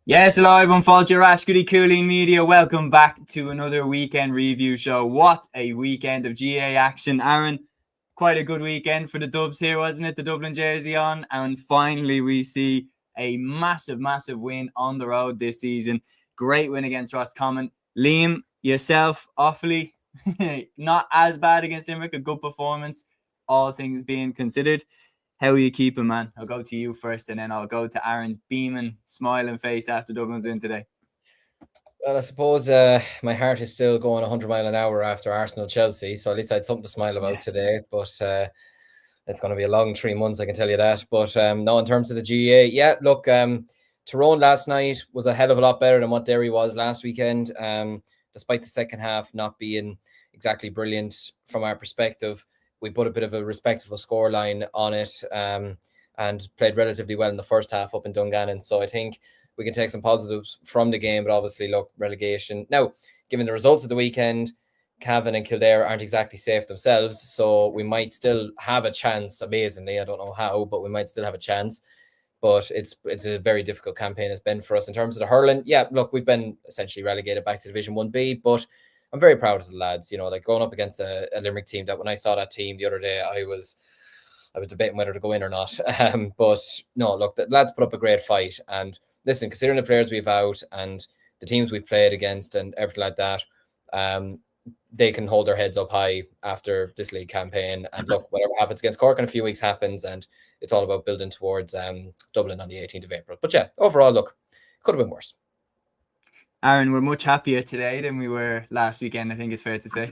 Yes, hello everyone, Fáilte Rashkudi Cúilín Media. Welcome back to another weekend review show. What a weekend of GA action. Aaron, quite a good weekend for the Dubs here, wasn't it? The Dublin jersey on. And finally we see a massive win on the road this season. Great win against Roscommon. Liam, yourself, awfully not as bad against Limerick. A good performance, all things being considered. How are you keeping, man? I'll go to you first, and then I'll go to Aaron's beaming, smiling face after Dublin's win today. Well, I suppose my heart is still going 100 miles an hour after Arsenal-Chelsea, so at least I had something to smile about today. But it's going to be a long 3 months, I can tell you that. But no, in terms of the GAA, look, Tyrone last night was a hell of a lot better than what Derry was last weekend, despite the second half not being exactly brilliant from our perspective. We put a bit of a respectable scoreline on it and played relatively well in the first half up in Dungannon. So I think we can take some positives from the game, but obviously, look, relegation. Now, given the results of the weekend, Cavan and Kildare aren't exactly safe themselves, so we might still have a chance, amazingly. I don't know how, but we might still have a chance. But it's a very difficult campaign it's been for us. In terms of the hurling, look, we've been essentially relegated back to Division 1B, but I'm very proud of the lads, like going up against a Limerick team that when I saw that team the other day, I was debating whether to go in or not. But no, look, the lads put up a great fight. And listen, considering the players we've out and the teams we've played against and everything like that, they can hold their heads up high after this league campaign. And look, whatever happens against Cork in a few weeks happens, and it's all about building towards Dublin on the 18th of April. But overall, look, could have been worse. Aaron, we're much happier today than we were last weekend, I think it's fair to say.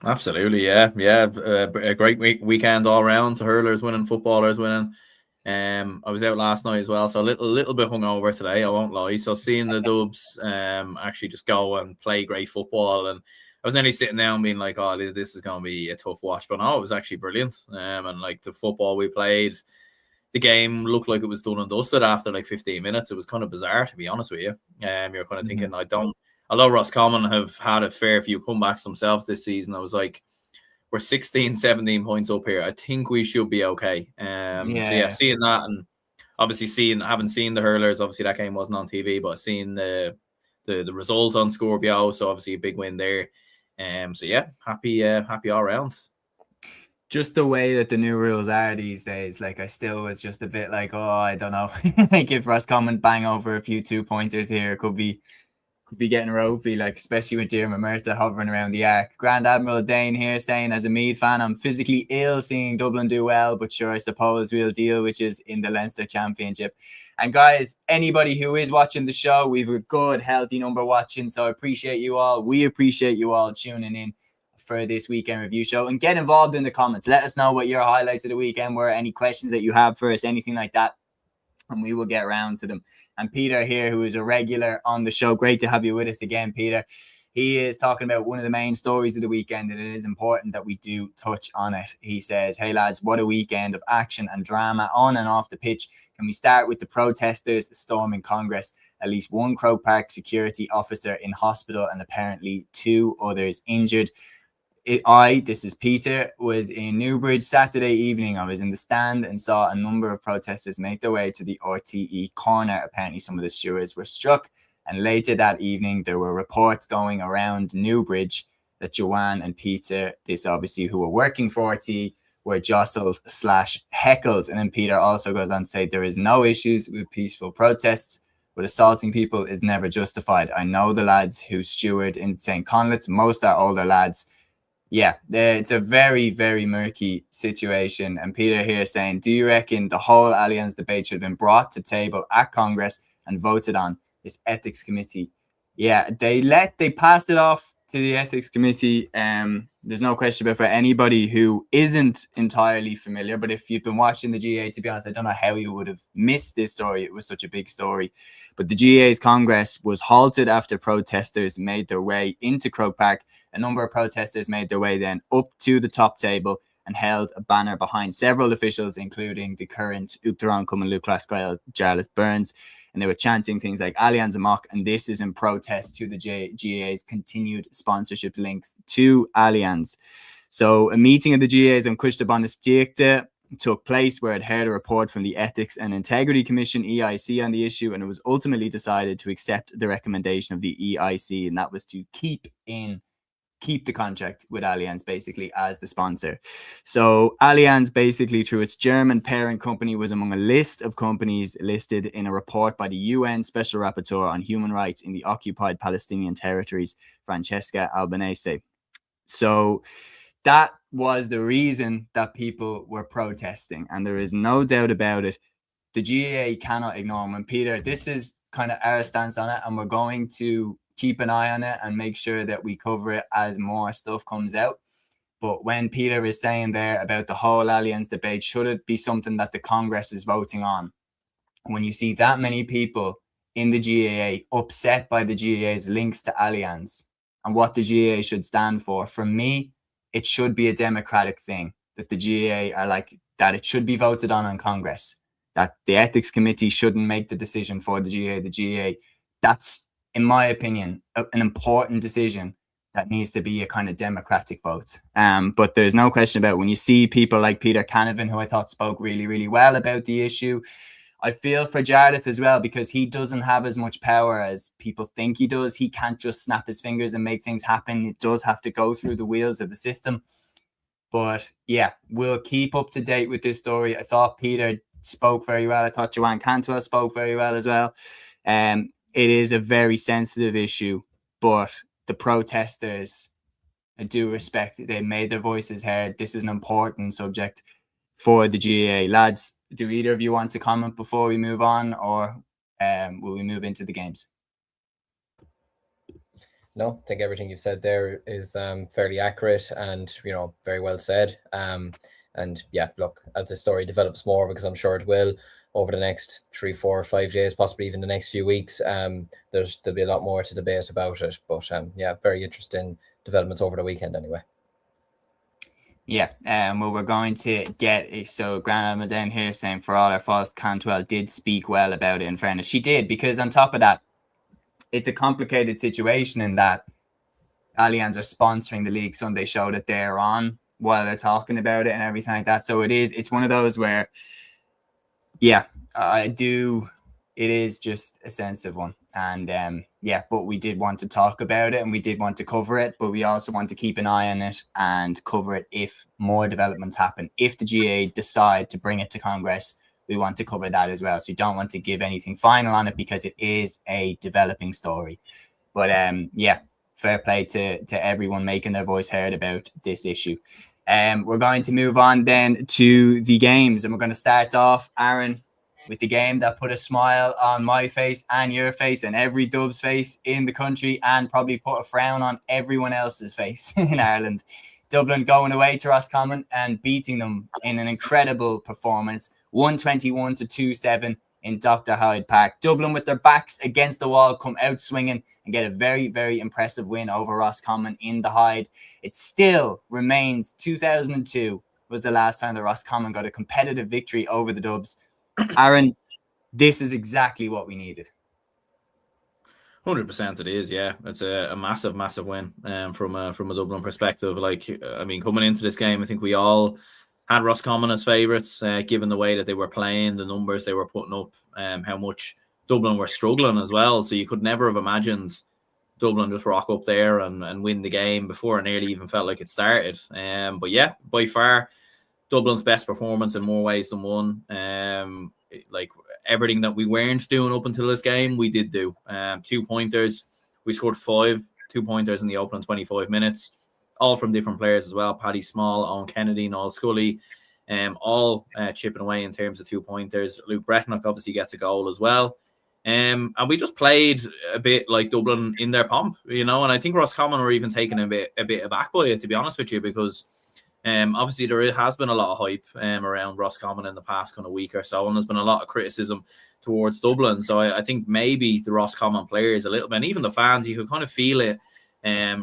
Absolutely, yeah. A great weekend all round. Hurlers winning, footballers winning. I was out last night as well, so a little bit hungover today, I won't lie. So seeing the Dubs actually just go and play great football, and I was nearly sitting down being like, oh, this is going to be a tough watch. But no, it was actually brilliant. And like the football we played, the game looked like it was done and dusted after like 15 minutes. It was kind of bizarre, to be honest with you. You're kind of thinking, although Roscommon have had a fair few comebacks themselves this season, I was like, we're 16, 17 points up here. I think we should be okay. Seeing that, and obviously haven't seen the hurlers. Obviously that game wasn't on TV, but seeing the result on Scorpio, so obviously a big win there. Happy all round. Just the way that the new rules are these days, like I still was just a bit like, oh, I don't know. Like if Roscommon bang over a few 2-pointers here, could be getting ropey, like especially with Diarmuid Murtagh hovering around the arc. Grand Admiral Dane here saying, as a Meath fan, I'm physically ill seeing Dublin do well, but sure, I suppose we'll deal, which is in the Leinster Championship. And guys, anybody who is watching the show, we've a good, healthy number watching, so I appreciate you all. We appreciate you all tuning in for this weekend review show, and get involved in the comments. Let us know what your highlights of the weekend were, any questions that you have for us, anything like that, and we will get around to them. And Peter here, who is a regular on the show, great to have you with us again, Peter. He is talking about one of the main stories of the weekend, and it is important that we do touch on it. He says, hey lads, what a weekend of action and drama on and off the pitch. Can we start with the protesters storming Congress? At least one Croke Park security officer in hospital and apparently 2 others injured. This is Peter, was in Newbridge Saturday evening. I was in the stand and saw a number of protesters make their way to the RTE corner. Apparently some of the stewards were struck, and later that evening there were reports going around Newbridge that Joanne and Peter, this obviously who were working for RTE, were jostled/heckled. And then Peter also goes on to say there is no issues with peaceful protests, but assaulting people is never justified. I know the lads who steward in St. Conleth's, most are older lads. It's a very, very murky situation. And Peter here saying, do you reckon the whole Allianz debate should have been brought to table at Congress and voted on? This ethics committee. They passed it off to the ethics committee. There's no question about, for anybody who isn't entirely familiar, but if you've been watching the GA, to be honest, I don't know how you would have missed this story. It was such a big story. But the GA's Congress was halted after protesters made their way into Croke Park. A number of protesters made their way then up to the top table and held a banner behind several officials, including the current Uachtaráin Cumann Lucas Gael, Jarlath Burns. And they were chanting things like Allianz Amok, and this is in protest to the GAA's continued sponsorship links to Allianz. So a meeting of the GAA's on Cuiste Bonus Diacta took place where it heard a report from the Ethics and Integrity Commission, EIC, on the issue, and it was ultimately decided to accept the recommendation of the EIC, and that was to keep the contract with Allianz basically as the sponsor. So Allianz basically, through its German parent company, was among a list of companies listed in a report by the UN Special Rapporteur on Human Rights in the Occupied Palestinian Territories, Francesca Albanese. So that was the reason that people were protesting, and there is no doubt about it. The GAA cannot ignore them. And Peter, this is kind of our stance on it, and we're going to keep an eye on it and make sure that we cover it as more stuff comes out. But when Peter is saying there about the whole Allianz debate, should it be something that the Congress is voting on? When you see that many people in the GAA upset by the GAA's links to Allianz and what the GAA should stand for me, it should be a democratic thing that the GAA are like, that it should be voted on Congress, that the ethics committee shouldn't make the decision for the GAA. The GAA, that's, in my opinion, an important decision that needs to be a kind of democratic vote. But there's no question about when you see people like Peter Canavan, who I thought spoke really, really well about the issue. I feel for Jarlath as well, because he doesn't have as much power as people think he does. He can't just snap his fingers and make things happen. It does have to go through the wheels of the system. But yeah, we'll keep up to date with this story. I thought Peter spoke very well. I thought Joanne Cantwell spoke very well as well. It is a very sensitive issue, but the protesters, I do respect it. They made their voices heard. This is an important subject for the GAA. Lads, do either of you want to comment before we move on, or will we move into the games? No, I think everything you've said there is fairly accurate and, very well said. And yeah, look, as the story develops more, because I'm sure it will over the next 3, 4, 5 days, possibly even the next few weeks, there'll be a lot more to debate about it. But yeah, very interesting developments over the weekend anyway. Yeah, well, we're going to get, so Grant Almaden here saying, for all our faults, Cantwell did speak well about it, in fairness. She did, because on top of that, it's a complicated situation in that Allianz are sponsoring the League Sunday show that they're on while they're talking about it and everything like that. So it's one of those where, yeah, it is just a sensitive one. And yeah, but we did want to talk about it and we did want to cover it, but we also want to keep an eye on it and cover it if more developments happen. If the GA decide to bring it to Congress, we want to cover that as well. So we don't want to give anything final on it because it is a developing story. But yeah, fair play to everyone making their voice heard about this issue. We're going to move on then to the games, and we're going to start off, Aaron, with the game that put a smile on my face and your face and every Dubs face in the country, and probably put a frown on everyone else's face in Ireland. Dublin going away to Roscommon and beating them in an incredible performance, 121-2-7 in Dr. Hyde Park. Dublin, with their backs against the wall, come out swinging and get a very, very impressive win over Roscommon in the Hyde. It still remains 2002 was the last time the Roscommon got a competitive victory over the Dubs. Aaron, this is exactly what we needed. 100% it is, yeah. It's a massive, massive win from a Dublin perspective. Like, I mean, coming into this game, I think we all had Roscommon as favourites, given the way that they were playing, the numbers they were putting up, how much Dublin were struggling as well. So you could never have imagined Dublin just rock up there and win the game before it nearly even felt like it started. But yeah, by far, Dublin's best performance in more ways than one. Like everything that we weren't doing up until this game, we did do. 2 pointers. We scored 5 2-pointers in the opening 25 minutes, all from different players as well. Paddy Small, Owen Kennedy, Noel Scully, all chipping away in terms of 2-pointers. Luke Bretnock obviously gets a goal as well. And we just played a bit like Dublin in their pomp, and I think Roscommon were even taken a bit aback by it, to be honest with you, because obviously there has been a lot of hype around Roscommon in the past kind of week or so, and there's been a lot of criticism towards Dublin. So I think maybe the Roscommon players a little bit, and even the fans, you could kind of feel it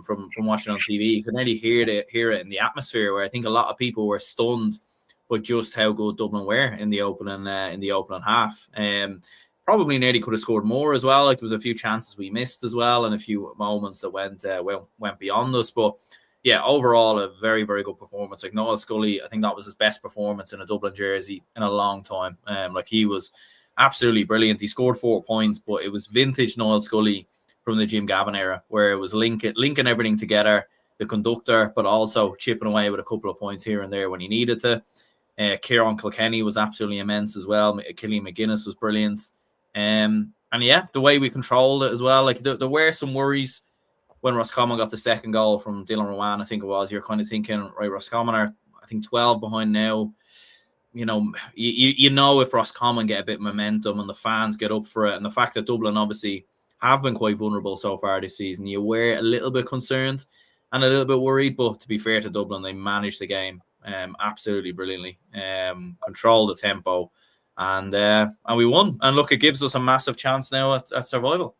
from watching on TV. You could nearly hear it in the atmosphere, where I think a lot of people were stunned by just how good Dublin were in the opening half. Probably nearly could have scored more as well. Like, there was a few chances we missed as well, and a few moments that went beyond us. But yeah, overall a very, very good performance. Like Noel Scully, I think that was his best performance in a Dublin jersey in a long time. Like he was absolutely brilliant. He scored 4 points, but it was vintage Noel Scully from the Jim Gavin era, where it was linking everything together, the conductor, but also chipping away with a couple of points here and there when he needed to. Kieran Kilkenny was absolutely immense as well. Killian McGuinness was brilliant. And yeah, the way we controlled it as well. Like there were some worries when Roscommon got the second goal from Dylan Rowan, I think it was. You're kind of thinking, right, Roscommon are, I think, 12 behind now. You know if Roscommon get a bit of momentum and the fans get up for it, and the fact that Dublin obviously have been quite vulnerable so far this season, you were a little bit concerned and a little bit worried. But to be fair to Dublin, they managed the game absolutely brilliantly, controlled the tempo, and we won. And look, it gives us a massive chance now at survival.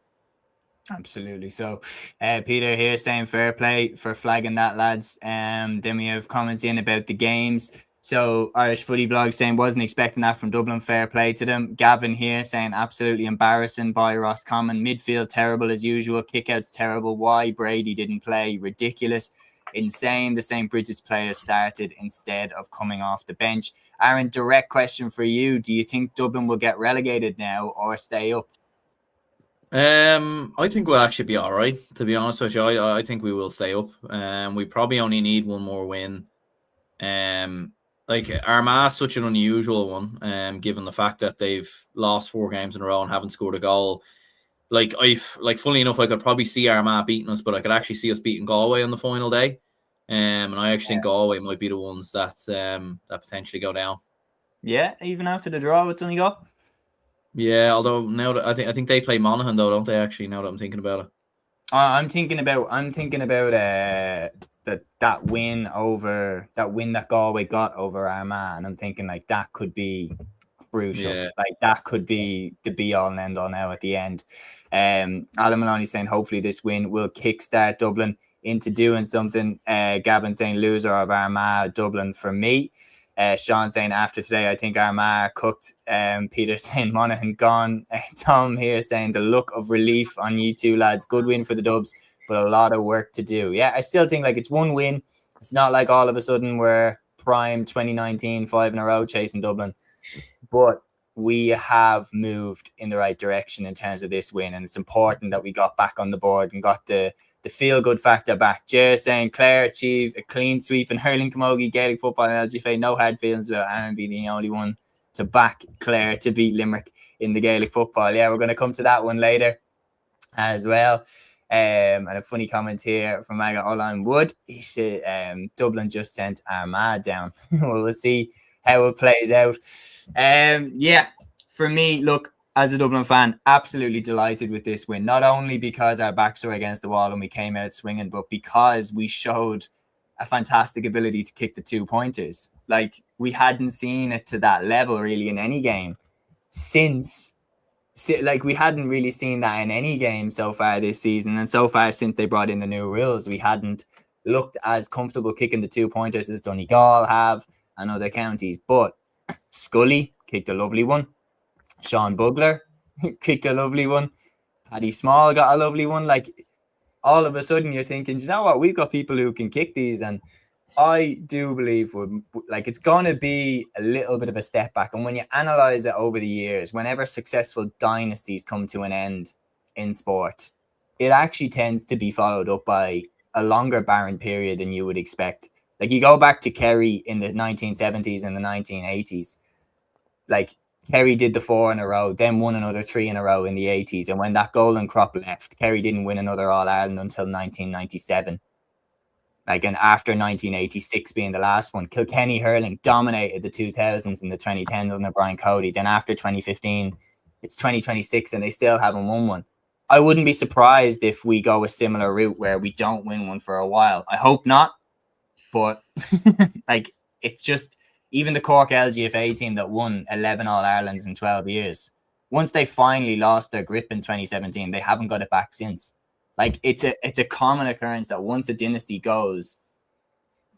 Absolutely. So Peter here saying fair play for flagging that, lads. Then we have comments in about the games. So Irish Footy Vlog saying wasn't expecting that from Dublin, fair play to them. Gavin here saying absolutely embarrassing by Roscommon. Midfield terrible as usual, kickouts terrible. Why Brady didn't play, ridiculous. Insane. The St. Bridget's players started instead of coming off the bench. Aaron, direct question for you. Do you think Dublin will get relegated now or stay up? I think we'll actually be all right, to be honest with you. I think we will stay up. We probably only need one more win. Like Armagh's such an unusual one, given the fact that they've lost 4 games in a row and haven't scored a goal. Like funnily enough, I could probably see Armagh beating us, but I could actually see us beating Galway on the final day. And I actually think Galway might be the ones that potentially go down. Yeah, even after the draw with Donegal. Yeah, although now that I think they play Monaghan though, don't they? Actually, now that I'm thinking about it. I'm thinking about that win that Galway got over Armagh, and I'm thinking like that could be crucial. Yeah. Like that could be the be all and end all now at the end. Alan Maloney saying hopefully this win will kickstart Dublin into doing something. Gavin saying loser of Armagh, Dublin for me. Sean saying after today, I think Armagh cooked. Peter saying Monaghan gone. Tom here saying the look of relief on you two lads. Good win for the Dubs, but a lot of work to do. Yeah, I still think like it's one win. It's not like all of a sudden we're prime 2019 5 in a row chasing Dublin, but we have moved in the right direction in terms of this win, and it's important that we got back on the board and got the feel-good factor back. Jer saying Clare achieved a clean sweep in Hurling, Camogie, Gaelic Football and LGFA. No hard feelings about Aaron being the only one to back Clare to beat Limerick in the Gaelic Football. Yeah, we're going to come to that one later as well. And a funny comment here from Aga Olan Wood. He said Dublin just sent Armagh down. Well, we'll see how it plays out. Yeah, for me, look, as a Dublin fan, absolutely delighted with this win. Not only because our backs were against the wall and we came out swinging, but because we showed a fantastic ability to kick the 2-pointers. Like, we hadn't seen it to that level really in any game we hadn't really seen that in any game so far this season. And so far since they brought in the new rules, we hadn't looked as comfortable kicking the 2-pointers as Donegal have and other counties. But Scully kicked a lovely one. Sean Bugler kicked a lovely one. Paddy Small got a lovely one. Like, all of a sudden you're thinking, you know what, we've got people who can kick these. And I do believe it's going to be a little bit of a step back. And when you analyze it over the years, whenever successful dynasties come to an end in sport, it actually tends to be followed up by a longer barren period than you would expect. Like, you go back to Kerry in the 1970s and the 1980s. Like, Kerry did the 4 in a row, then won another 3 in a row in the 80s. And when that golden crop left, Kerry didn't win another All-Ireland until 1997. Like, and after 1986 being the last one, Kilkenny Hurling dominated the 2000s and the 2010s under Brian Cody. Then after 2015, it's 2026 and they still haven't won one. I wouldn't be surprised if we go a similar route where we don't win one for a while. I hope not. But like, it's just, even the Cork LGFA team that won 11 All-Irelands in 12 years, once they finally lost their grip in 2017, they haven't got it back since. Like, it's a common occurrence that once a dynasty goes,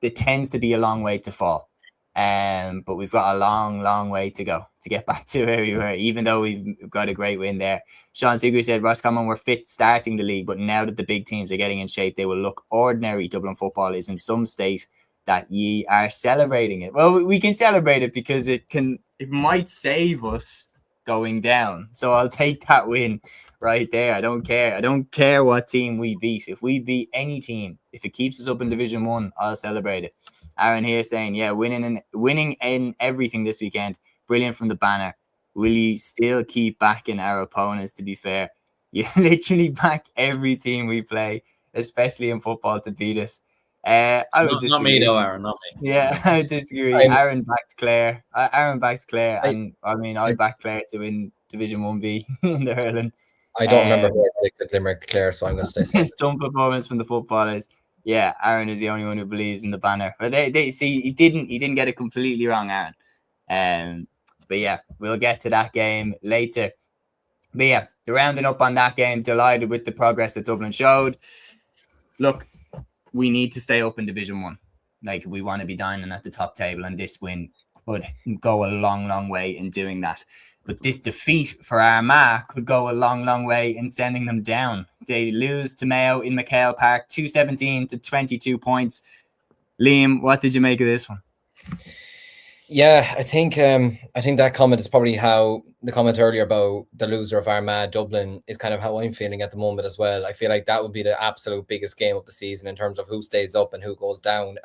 it tends to be a long way to fall. But we've got a long way to go to get back to where we were, even though we've got a great win there. Sean Sigrid said Roscommon were fit starting the league, but now that the big teams are getting in shape, they will look ordinary. Dublin football is in some state that ye are celebrating it. Well, we can celebrate it because it might save us going down. So I'll take that win right there. I don't care what team we beat. If we beat any team, if it keeps us up in Division 1, I'll celebrate it. Aaron here saying, yeah, winning in everything this weekend. Brilliant from the banner. Will you still keep backing our opponents, to be fair? You literally back every team we play, especially in football, to beat us. I would disagree. Not me though, Aaron, not me. Yeah, I would disagree. Aaron backed Clare. Aaron backed Clare, and I backed Clare to win Division 1B in the hurling. I don't remember who I predicted Limerick Clare, so I'm going to stay safe. Some performance from the footballers. Yeah, Aaron is the only one who believes in the banner. But they see he didn't get it completely wrong, Aaron. But yeah, we'll get to that game later. But yeah, the rounding up on that game, delighted with the progress that Dublin showed. Look, we need to stay up in Division 1. Like, we want to be dining at the top table, and this win could go a long way in doing that. But this defeat for Armagh could go a long way in sending them down. They lose to Mayo in McHale Park, 217 to 22 points. Liam, what did you make of this one? Yeah, I think that comment is probably how the comment earlier about the loser of Armagh Dublin is kind of how I'm feeling at the moment as well. I feel like that would be the absolute biggest game of the season in terms of who stays up and who goes down.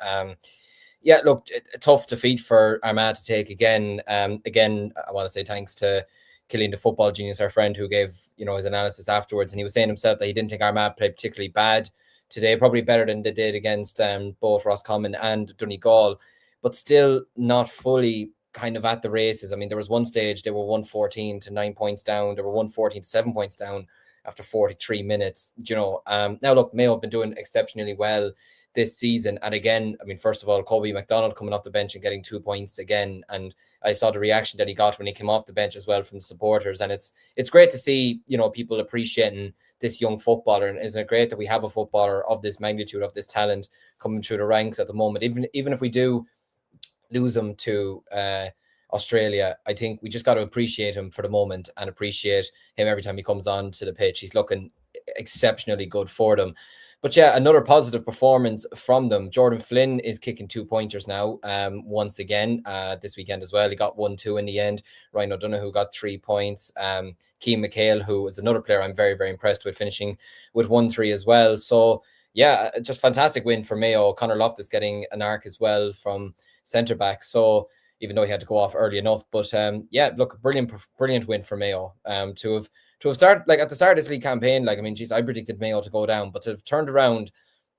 Yeah, look, a tough defeat for Armagh to take again. Again, I want to say thanks to Cúilín, the football genius, our friend, who gave his analysis afterwards, and he was saying himself that he didn't think Armagh played particularly bad today, probably better than they did against both Roscommon and Donegal, but still not fully kind of at the races. I mean, there was one stage they were 114 to 9 points down. They were 114 to 7 points down after 43 minutes. Now look, Mayo have been doing exceptionally well this season. And again, I mean, first of all, Kobe McDonald coming off the bench and getting 2 points again. And I saw the reaction that he got when he came off the bench as well from the supporters. And it's great to see, people appreciating this young footballer. And isn't it great that we have a footballer of this magnitude, of this talent coming through the ranks at the moment? Even if we do lose him to Australia, I think we just got to appreciate him for the moment and appreciate him every time he comes on to the pitch. He's looking exceptionally good for them. But yeah, another positive performance from them. Jordan Flynn is kicking 2-pointers now, once again, this weekend as well. He got 1-2 in the end. Ryan O'Donoghue got 3 points. Keane McHale, who is another player I'm very, very impressed with, finishing with 1-3 as well. So yeah, just fantastic win for Mayo. Conor Loftus getting an arc as well from centre back. So even though he had to go off early enough, but yeah, look, brilliant win for Mayo. To have started like at the start of this league campaign, like, I mean, geez, I predicted Mayo to go down, but to have turned around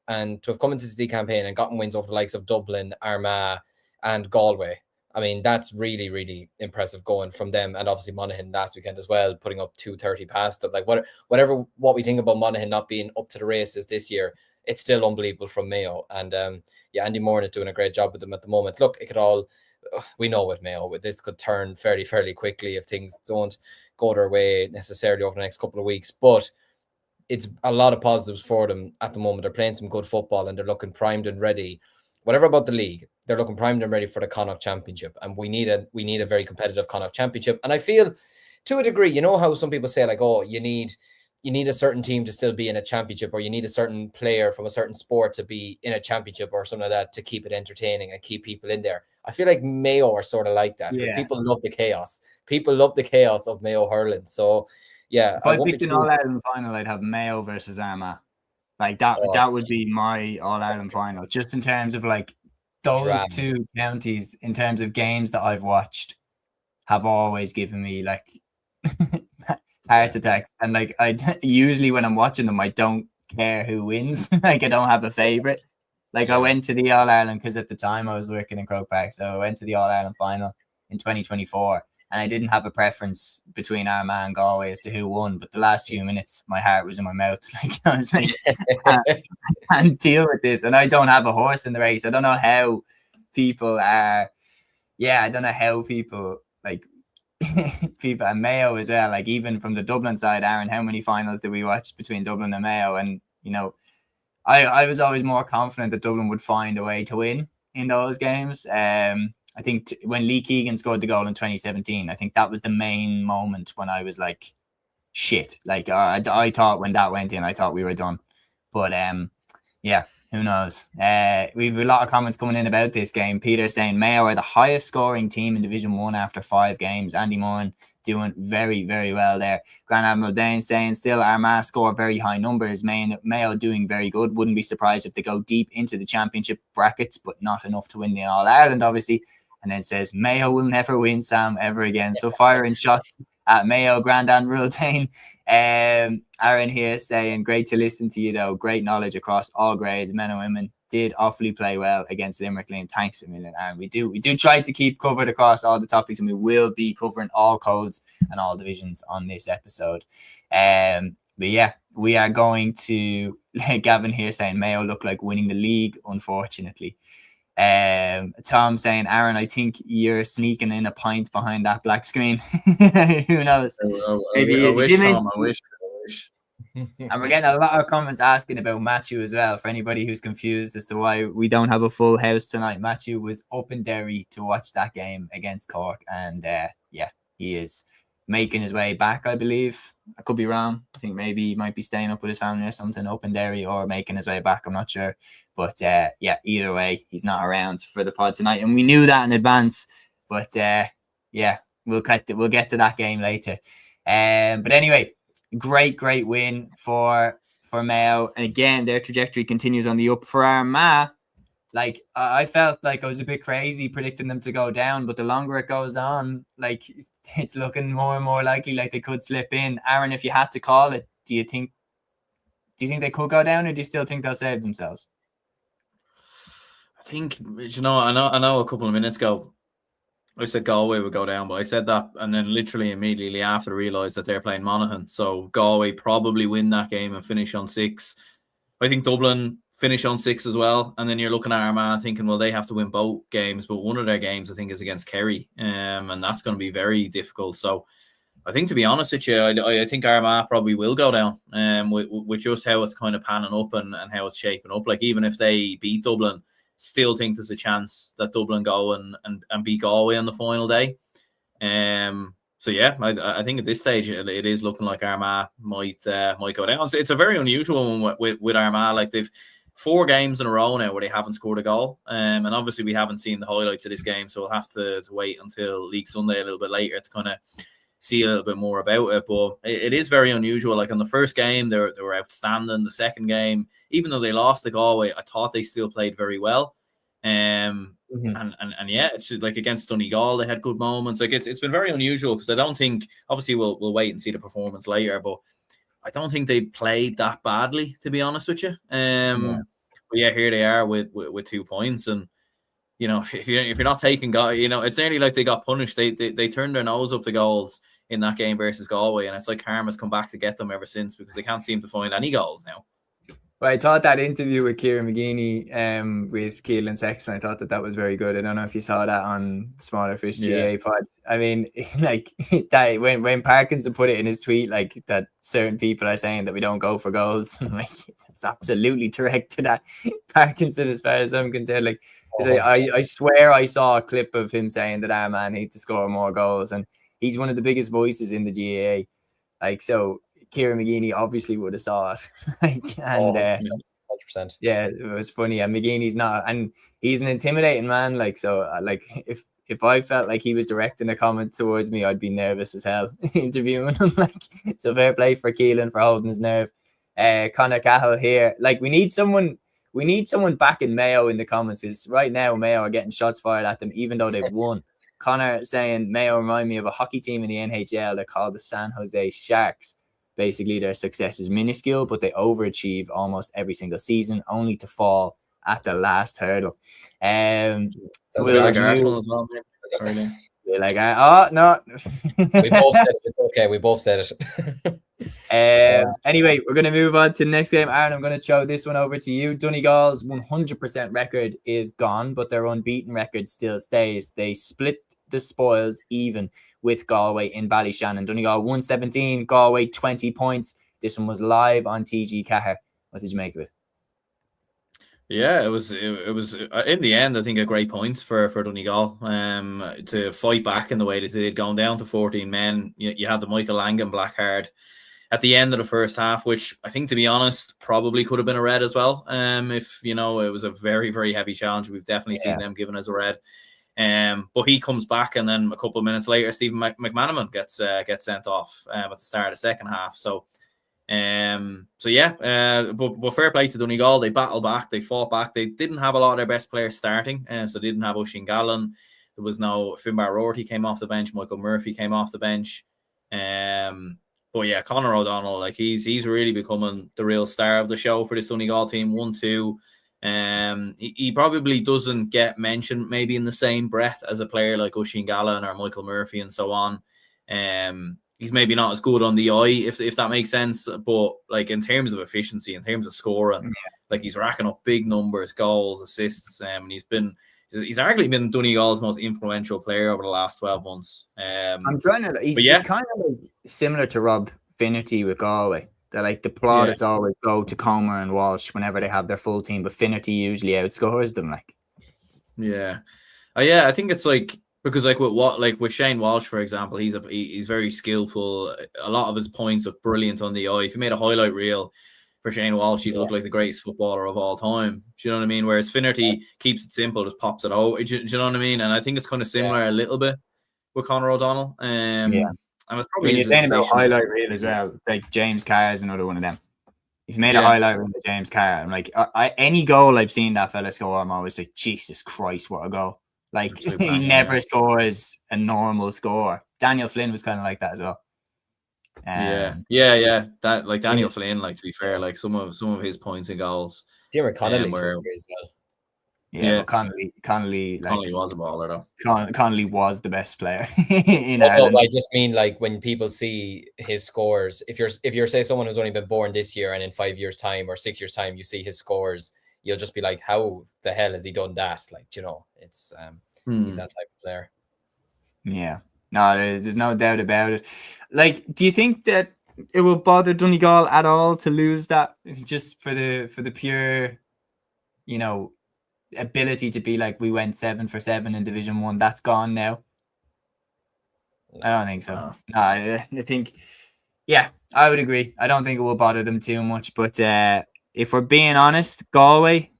and to have come into the league campaign and gotten wins over the likes of Dublin, Armagh, and Galway, I mean, that's really, really impressive going from them. And obviously Monaghan last weekend as well, putting up 230 past them. Like, what we think about Monaghan not being up to the races this year, it's still unbelievable from Mayo. And yeah, Andy Moran is doing a great job with them at the moment. Look, we know with Mayo, this could turn fairly quickly if things don't go their way necessarily over the next couple of weeks. But it's a lot of positives for them at the moment. They're playing some good football and they're looking primed and ready. Whatever about the league, they're looking primed and ready for the Connacht Championship. And we need a very competitive Connacht Championship. And I feel, to a degree, how some people say, like, oh, you need a certain team to still be in a championship, or you need a certain player from a certain sport to be in a championship or something like that to keep it entertaining and keep people in there. I feel like Mayo are sort of like that, because people love the chaos. People love the chaos of Mayo hurling. So yeah, if I picked an All-Ireland final, I'd have Mayo versus Armagh. Like that would be my All-Ireland final. Just in terms of like those two counties, in terms of games that I've watched, have always given me like heart attacks. And like usually when I'm watching them, I don't care who wins. Like, I don't have a favorite. Like, I went to the All-Ireland because at the time I was working in Croke Park, so I went to the All-Ireland final in 2024, and I didn't have a preference between Armagh and Galway as to who won. But the last few minutes, my heart was in my mouth. Like, I was like, I can't deal with this, and I don't have a horse in the race. I don't know how people are. Yeah, I don't know how people like people and Mayo as well. Like, even from the Dublin side, Aaron, how many finals did we watch between Dublin and Mayo? And I was always more confident that Dublin would find a way to win in those games. I think when Lee Keegan scored the goal in 2017, I think that was the main moment when I was like, shit. Like I thought when that went in, I thought we were done. But yeah, who knows? We have a lot of comments coming in about this game. Peter saying Mayo are the highest scoring team in Division 1 after 5 games. Andy Moran doing very, very well there. Grand Admiral Dane saying still Armagh score very high numbers. Mayo doing very good. Wouldn't be surprised if they go deep into the championship brackets, but not enough to win the All-Ireland, obviously. And then says Mayo will never win, Sam, ever again. So firing shots at Mayo. Grand Admiral Dane. Aaron here saying great to listen to you though. Great knowledge across all grades, men and women. Did awfully play well against Limerick Lane. Thanks a million, Aaron. We do try to keep covered across all the topics, and we will be covering all codes and all divisions on this episode. But yeah, we are going to Gavin here saying Mayo look like winning the league, unfortunately. Tom saying, Aaron, I think you're sneaking in a pint behind that black screen. Who knows? I wish, Tom. I wish. And we're getting a lot of comments asking about Matthew as well. For anybody who's confused as to why we don't have a full house tonight, Matthew was up in Derry to watch that game against Cork, and yeah, he is making his way back, I believe. I could be wrong. I think maybe he might be staying up with his family or something up in Derry, or making his way back. I'm not sure. But yeah, either way, he's not around for the pod tonight. And we knew that in advance. But yeah, we'll get to that game later. But anyway, great win for Mayo. And again, their trajectory continues on the up. For Armagh, like I felt like I was a bit crazy predicting them to go down, but the longer it goes on, like it's looking more and more likely like they could slip in. Aaron, if you had to call it, do you think they could go down, or do you still think they'll save themselves? I think, I know a couple of minutes ago I said Galway would go down, but I said that and then literally immediately after realised that they're playing Monaghan. So Galway probably win that game and finish on 6. I think Dublin finish on 6 as well. And then you're looking at Armagh thinking, well, they have to win both games, but one of their games I think is against Kerry. And that's going to be very difficult. So I think, to be honest with you, I think Armagh probably will go down with just how it's kind of panning up and how it's shaping up. Like, even if they beat Dublin, still think there's a chance that Dublin go and beat Galway on the final day. So yeah, I think at this stage it is looking like Armagh might go down. So it's a very unusual one with Armagh. Like, they've 4 games in a row now where they haven't scored a goal. And obviously we haven't seen the highlights of this game, so we'll have to wait until League Sunday a little bit later to kind of see a little bit more about it. But it is very unusual. Like, on the first game, they were outstanding. The second game, even though they lost to Galway, I thought they still played very well. And yeah, it's just like against Donegal, they had good moments. Like, it's been very unusual, because I don't think, obviously we'll wait and see the performance later, but I don't think they played that badly, to be honest with you. But yeah, here they are with 2 points, and if you're not taking goal, it's nearly like they got punished. They turned their nose up the goals in that game versus Galway, and it's like karma's come back to get them ever since, because they can't seem to find any goals now. Well, I thought that interview with Kieran McGeeney with Keelan Sexton, I thought that was very good. I don't know if you saw that on Smaller Fish GA pod. I mean, like, that when Parkinson put it in his tweet, like, that certain people are saying that we don't go for goals. Like, it's absolutely correct to that. Parkinson, as far as I'm concerned, like, I swear I saw a clip of him saying that Armagh need to score more goals, and he's one of the biggest voices in the GAA. Like, so Kieran McGeeney obviously would have saw it. Like, and 100%. Yeah, it was funny. And McGeeney's not, and he's an intimidating man. Like, so like, if I felt like he was directing a comment towards me, I'd be nervous as hell interviewing him. Like, so fair play for Keelan for holding his nerve. Conor Cahill here. Like, we need someone back in Mayo in the comments, because right now Mayo are getting shots fired at them even though they've won. Connor saying Mayo remind me of a hockey team in the NHL. They're called the San Jose Sharks. Basically, their success is minuscule, but they overachieve almost every single season, only to fall at the last hurdle. Sounds like Arsenal as well. Like, oh no, we both said it. It's okay. We both said it. Anyway, we're going to move on to the next game. Aaron, I'm going to throw this one over to you. Donegal's 100% record is gone, but their unbeaten record still stays. They split the spoils even with Galway in Ballyshannon. Donegal 117, Galway 20 points. This one was live on TG Cahir. What did you make of it? Yeah, it was in the end, I think, a great point for Donegal to fight back in the way that they did, going down to 14 men. You had the Michael Langan black card at the end of the first half, which I think, to be honest, probably could have been a red as well. If it was a very, very heavy challenge. We've definitely seen them given as a red. But he comes back, and then a couple of minutes later, Stephen McManaman gets sent off at the start of the second half. So but fair play to Donegal. They battled back, they fought back. They didn't have a lot of their best players starting, so they didn't have Oisín Gallen. There was no Finbar Rorty came off the bench. Michael Murphy came off the bench. But yeah, Conor O'Donnell, like he's really becoming the real star of the show for this Donegal team. 1-2. He probably doesn't get mentioned maybe in the same breath as a player like Oisín Gallen or Michael Murphy and so on. He's maybe not as good on the eye, if that makes sense. But like in terms of efficiency, in terms of scoring, like he's racking up big numbers, goals, assists, and he's arguably been Donegal's most influential player over the last 12 months. I'm trying to. He's kind of like similar to Rob Finnerty with Galway. They're like the plaudits always go to Comer and Walsh whenever they have their full team, but Finnerty usually outscores them. Like, I think it's like. Because with Shane Walsh, for example, he's very skillful. A lot of his points are brilliant on the eye. If you made a highlight reel for Shane Walsh, he'd look like the greatest footballer of all time. Do you know what I mean? Whereas Finnerty keeps it simple, just pops it out. Do you know what I mean? And I think it's kind of similar a little bit with Conor O'Donnell. And it's probably when you're saying about highlight reel as well, like James Carr is another one of them. If you made a highlight reel with James Carr, I'm like, any goal I've seen that fella score, I'm always like, Jesus Christ, what a goal. Like, he never scores a normal score. Daniel Flynn was kind of like that as well. That like Daniel Flynn, like, to be fair, like some of his points and goals. Diarmaid Connolly as well. But Connolly was a baller though. Connolly was the best player in Ireland. I just mean, like, when people see his scores, if you're say someone who's only been born this year and in 5 years' time or 6 years' time you see his scores, you'll just be like, how the hell has he done that? Like, it's he's that type of player. Yeah. No, there's no doubt about it. Like, do you think that it will bother Donegal at all to lose that, just for the pure, ability to be like, we went 7 for 7 in Division 1? That's gone now. I don't think so. No, I think, I would agree. I don't think it will bother them too much. But if we're being honest, Galway,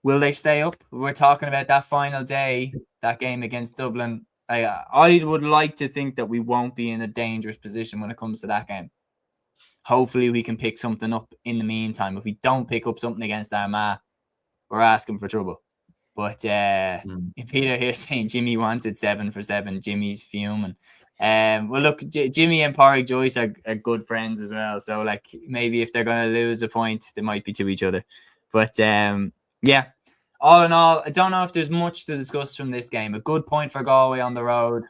will they stay up? We're talking about that final day, that game against Dublin. I would like to think that we won't be in a dangerous position when it comes to that game. Hopefully we can pick something up in the meantime. If we don't pick up something against Armagh, we're asking for trouble. But if Peter here saying Jimmy wanted 7 for 7, Jimmy's fuming. Well, look, Jimmy and Pádraig Joyce are good friends as well. So, like, maybe if they're going to lose a point, they might be to each other. But, all in all, I don't know if there's much to discuss from this game. A good point for Galway on the road.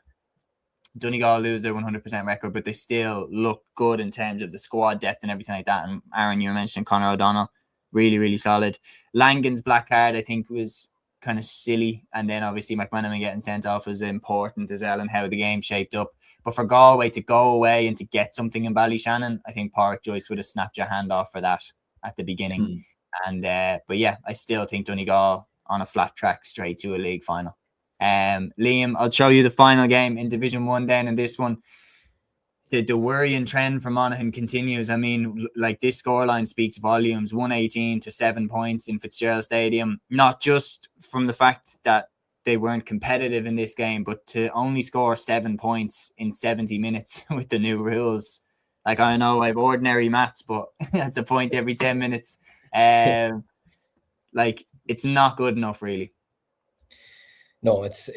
Donegal lose their 100% record, but they still look good in terms of the squad depth and everything like that. And Aaron, you were mentioning Conor O'Donnell. Really, really solid. Langan's black card, I think, was kind of silly. And then obviously McManaman getting sent off was important as well, and how the game shaped up. But for Galway to go away and to get something in Ballyshannon, I think Pádraig Joyce would have snapped your hand off for that at the beginning. And but I still think Donegal on a flat track straight to a league final. Liam, I'll show you the final game in Division 1 then, and this one, the worrying trend for Monaghan continues. I mean, like, this scoreline speaks volumes. 118 to 7 points in Fitzgerald Stadium, not just from the fact that they weren't competitive in this game, but to only score 7 points in 70 minutes with the new rules. Like, I know I have ordinary maths, but that's a point every 10 minutes. Like, it's not good enough, really. No, it's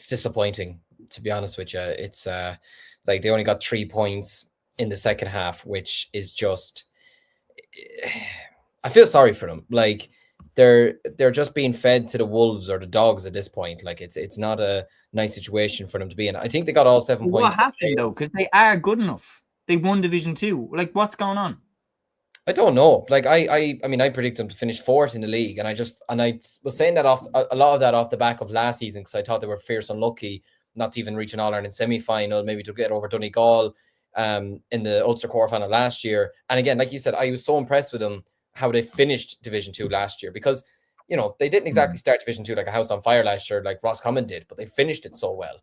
disappointing, to be honest with you. It's like, they only got 3 points in the second half, which is just, I feel sorry for them. Like, they're just being fed to the wolves or the dogs at this point. Like, it's not a nice situation for them to be in. I think they got all 7 points. What happened though? Because they are good enough. They won Division 2. Like, what's going on? I don't know. Like, I mean, I predict them to finish 4th in the league, and I was saying that off a lot of that off the back of last season, because I thought they were fierce unlucky not to even reach an All-Ireland semi-final, maybe to get over Donegal in the Ulster quarterfinal last year. And again, like you said, I was so impressed with them how they finished Division 2 last year, because they didn't exactly start Division 2 like a house on fire last year, like Roscommon did, but they finished it so well.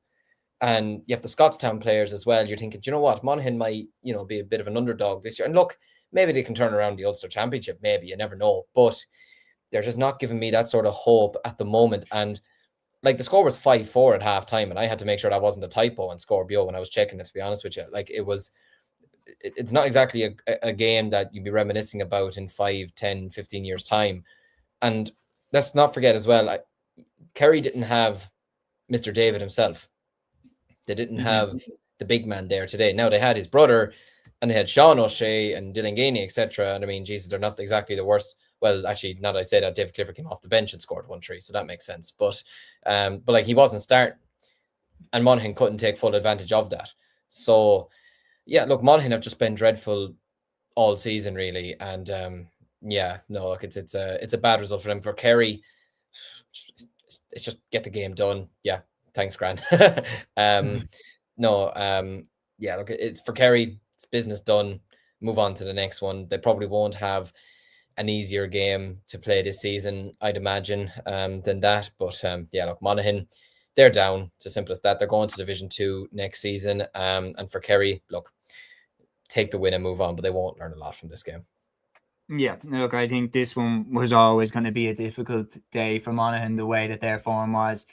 And you have the Scottstown players as well. You're thinking, do you know what? Monaghan might, be a bit of an underdog this year. And look, maybe they can turn around the Ulster Championship. Maybe, you never know. But they're just not giving me that sort of hope at the moment. And like the score was 5-4 at halftime, and I had to make sure that wasn't a typo on Score Bio when I was checking it, to be honest with you. Like it's not exactly a game that you'd be reminiscing about in 5, 10, 15 years time. And let's not forget as well, Kerry didn't have Mr. David himself. They didn't have the big man there today. Now they had his brother, and they had Sean O'Shea and Dylan Gainey, etc. And I mean, Jesus, they're not exactly the worst. Well, actually, now that I say that, David Clifford came off the bench and scored 1-3, so that makes sense. But like, he wasn't starting, and Monaghan couldn't take full advantage of that. So yeah, look, Monaghan have just been dreadful all season, really. And look, it's a bad result for them. For Kerry, it's just get the game done. Yeah, thanks, Grant. Look, it's for Kerry, it's business done. Move on to the next one. They probably won't have an easier game to play this season, I'd imagine, than that. But look, Monaghan, they're down. It's as simple as that. They're going to Division 2 next season. And for Kerry, look, take the win and move on, but they won't learn a lot from this game. Yeah, look, I think this one was always going to be a difficult day for Monaghan, the way that their form was.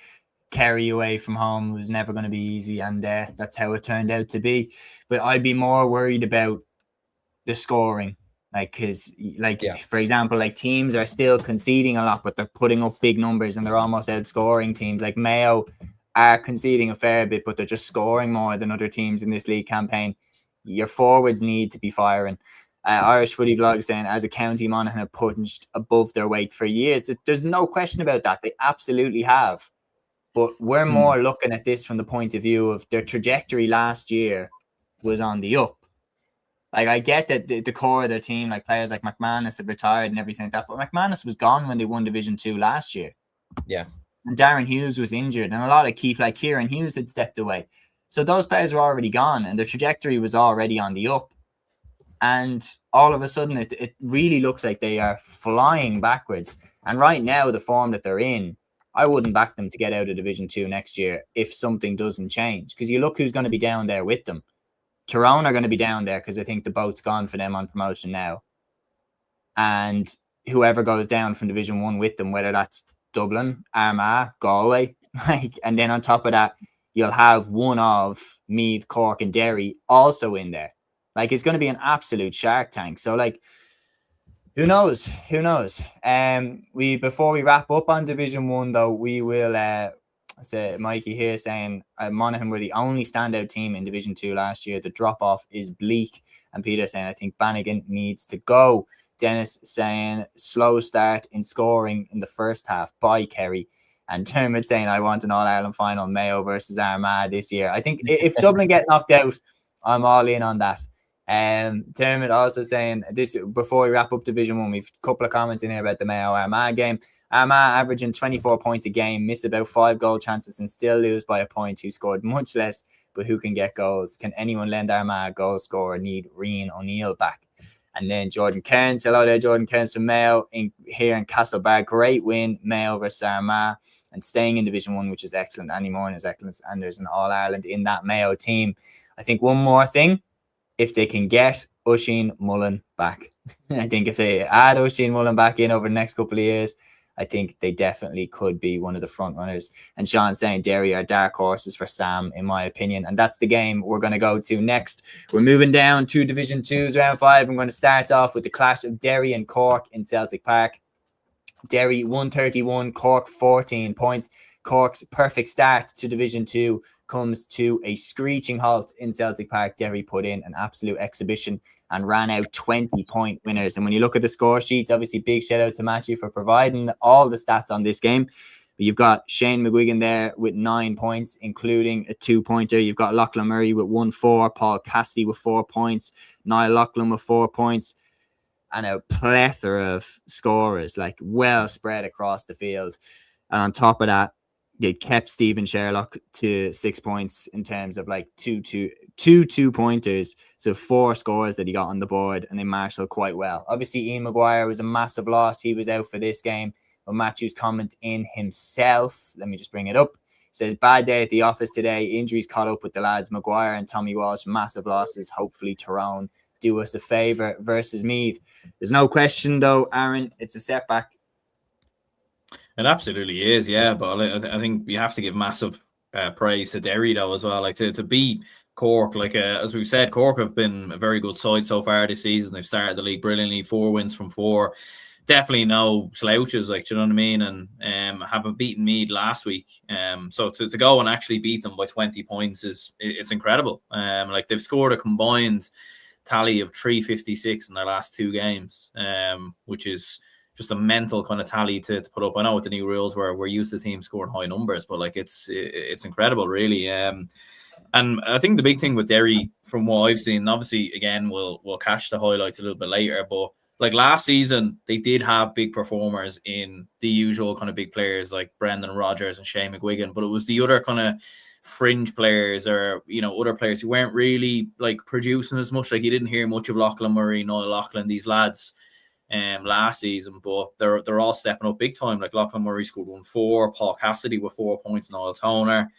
Kerry away from home was never going to be easy, and that's how it turned out to be. But I'd be more worried about the scoring. For example, like, teams are still conceding a lot, but they're putting up big numbers and they're almost outscoring teams. Like Mayo are conceding a fair bit, but they're just scoring more than other teams in this league campaign. Your forwards need to be firing. Irish Footy Vlog saying, as a county, Monaghan have punched above their weight for years. There's no question about that. They absolutely have. But we're more looking at this from the point of view of their trajectory last year was on the up. Like, I get that the core of their team, like players like McManus have retired and everything like that, but McManus was gone when they won Division 2 last year. Yeah. And Darren Hughes was injured, and a lot of key, like Kieran Hughes, had stepped away. So those players were already gone, and their trajectory was already on the up. And all of a sudden, it really looks like they are flying backwards. And right now, the form that they're in, I wouldn't back them to get out of Division 2 next year if something doesn't change. Because you look who's going to be down there with them. Tyrone are going to be down there because I think the boat's gone for them on promotion now. And whoever goes down from Division 1 with them, whether that's Dublin, Armagh, Galway, and then on top of that, you'll have one of Meath, Cork and Derry also in there. Like, it's going to be an absolute shark tank. So, like, who knows? Before we wrap up on Division 1, though, we will say Mikey here saying Monaghan were the only standout team in Division 2 last year. The drop-off is bleak. And Peter saying, I think Bannigan needs to go. Dennis saying, slow start in scoring in the first half by Kerry. And Dermot saying, I want an All-Ireland final, Mayo versus Armagh this year. I think if Dublin get knocked out, I'm all in on that. Dermot also saying this before we wrap up Division 1, we've a couple of comments in here about the Mayo Armagh game. Armagh averaging 24 points a game, miss about 5 goal chances and still lose by a point. Who scored much less, but who can get goals? Can anyone lend Armagh a goal scorer? Need Rian O'Neill back. And then Jordan Cairns, hello there, Jordan Cairns from Mayo here in Castlebar. Great win, Mayo versus Armagh, and staying in Division 1, which is excellent. Annie Moore is excellent, and there's an All-Ireland in that Mayo team. I think one more thing, if they can get Oisin Mullen back. I think if they add Oisin Mullen back in over the next couple of years, I think they definitely could be one of the front runners. And Sean saying Derry are dark horses for Sam, in my opinion. And that's the game we're going to go to next. We're moving down to Division 2's round 5. I'm going to start off with the clash of Derry and Cork in Celtic Park. Derry 131, Cork 14 points. Cork's perfect start to Division 2 comes to a screeching halt in Celtic Park. Derry put in an absolute exhibition and ran out 20-point winners. And when you look at the score sheets, obviously big shout out to Matthew for providing all the stats on this game. But you've got Shane McGuigan there with 9 points, including a 2-pointer. You've got Lachlan Murray with 1-4, Paul Cassidy with 4 points, Niall Lachlan with 4 points, and a plethora of scorers, like well spread across the field. And on top of that, they kept Stephen Sherlock to 6 points in terms of like two two 2-pointers, so 4 scores that he got on the board, and they marshalled quite well. Obviously, Ian Maguire was a massive loss. He was out for this game. But Matthew's comment in himself, let me just bring it up. He says, bad day at the office today. Injuries caught up with the lads. Maguire and Tommy Walsh, massive losses. Hopefully Tyrone do us a favour versus Meath. There's no question, though, Aaron, it's a setback. It absolutely is, yeah. But I think you have to give massive praise to Derry, though, as well. Like, to beat Cork, like as we've said, Cork have been a very good side so far this season. They've started the league brilliantly, 4 wins from 4. Definitely no slouches, like, do you know what I mean? And haven't beaten Meath last week. So to go and actually beat them by 20 points it's incredible. Like, they've scored a combined tally of 356 in their last 2 games, which is just a mental kind of tally to put up. I know with the new rules where we're used to teams scoring high numbers, but like it's incredible, really. And I think the big thing with Derry, from what I've seen, obviously, again, we'll catch the highlights a little bit later, but like last season, they did have big performers in the usual kind of big players like Brendan Rodgers and Shane McGuigan, but it was the other kind of fringe players, or, you know, other players who weren't really like producing as much. Like, you didn't hear much of Lachlan Murray, Noel Lachlan, these lads last season, but they're all stepping up big time. Like, Lachlan Murray scored 1-4, Paul Cassidy with 4 points, Noel Toner.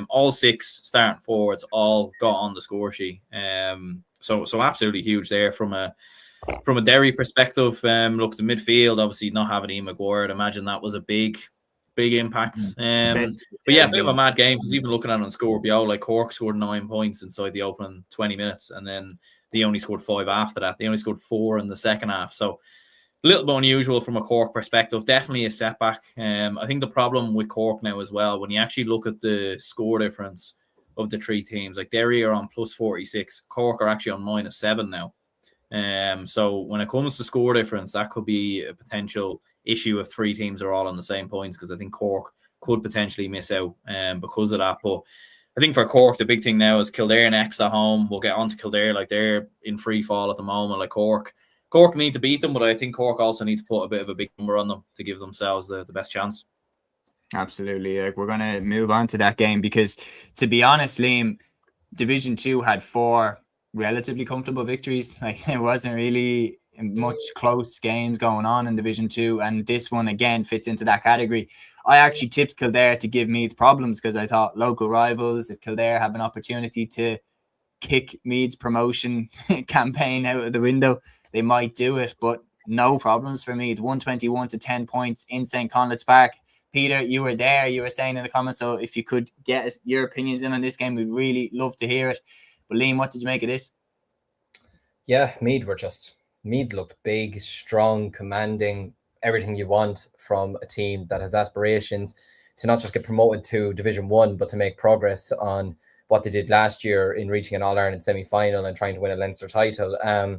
All 6 starting forwards all got on the score sheet. So absolutely huge there from a Derry perspective. Look, the midfield, obviously not having Ian Maguire, I'd imagine that was a big impact. But yeah, a bit of a mad game, because even looking at it on score, like, Cork scored 9 points inside the opening 20 minutes, and then they only scored 5 after that. They only scored 4 in the second half. So a little bit unusual from a Cork perspective. Definitely a setback. I think the problem with Cork now as well, when you actually look at the score difference of the 3 teams, like Derry are on plus 46, Cork are actually on -7 now. So when it comes to score difference, that could be a potential issue if 3 teams are all on the same points, because I think Cork could potentially miss out because of that. But I think for Cork, the big thing now is Kildare next at home. We'll get on to Kildare. Like, they're in free fall at the moment. Like, Cork need to beat them, but I think Cork also need to put a bit of a big number on them to give themselves the best chance. Absolutely. Like, we're going to move on to that game, because, to be honest, Liam, Division 2 had 4 relatively comfortable victories. Like, there wasn't really much close games going on in Division 2, and this one again fits into that category. I actually tipped Kildare to give Meath problems, because I thought local rivals, if Kildare have an opportunity to kick Meath's promotion campaign out of the window, they might do it. But no problems for Meath. 121 to 10 points in St. Conleth's Park. Peter, you were there, you were saying in the comments, so if you could get your opinions in on this game, we'd really love to hear it. But Liam, what did you make of this? Yeah, Meath looked big, strong, commanding, everything you want from a team that has aspirations to not just get promoted to Division 1, but to make progress on what they did last year in reaching an All-Ireland semi-final and trying to win a Leinster title. I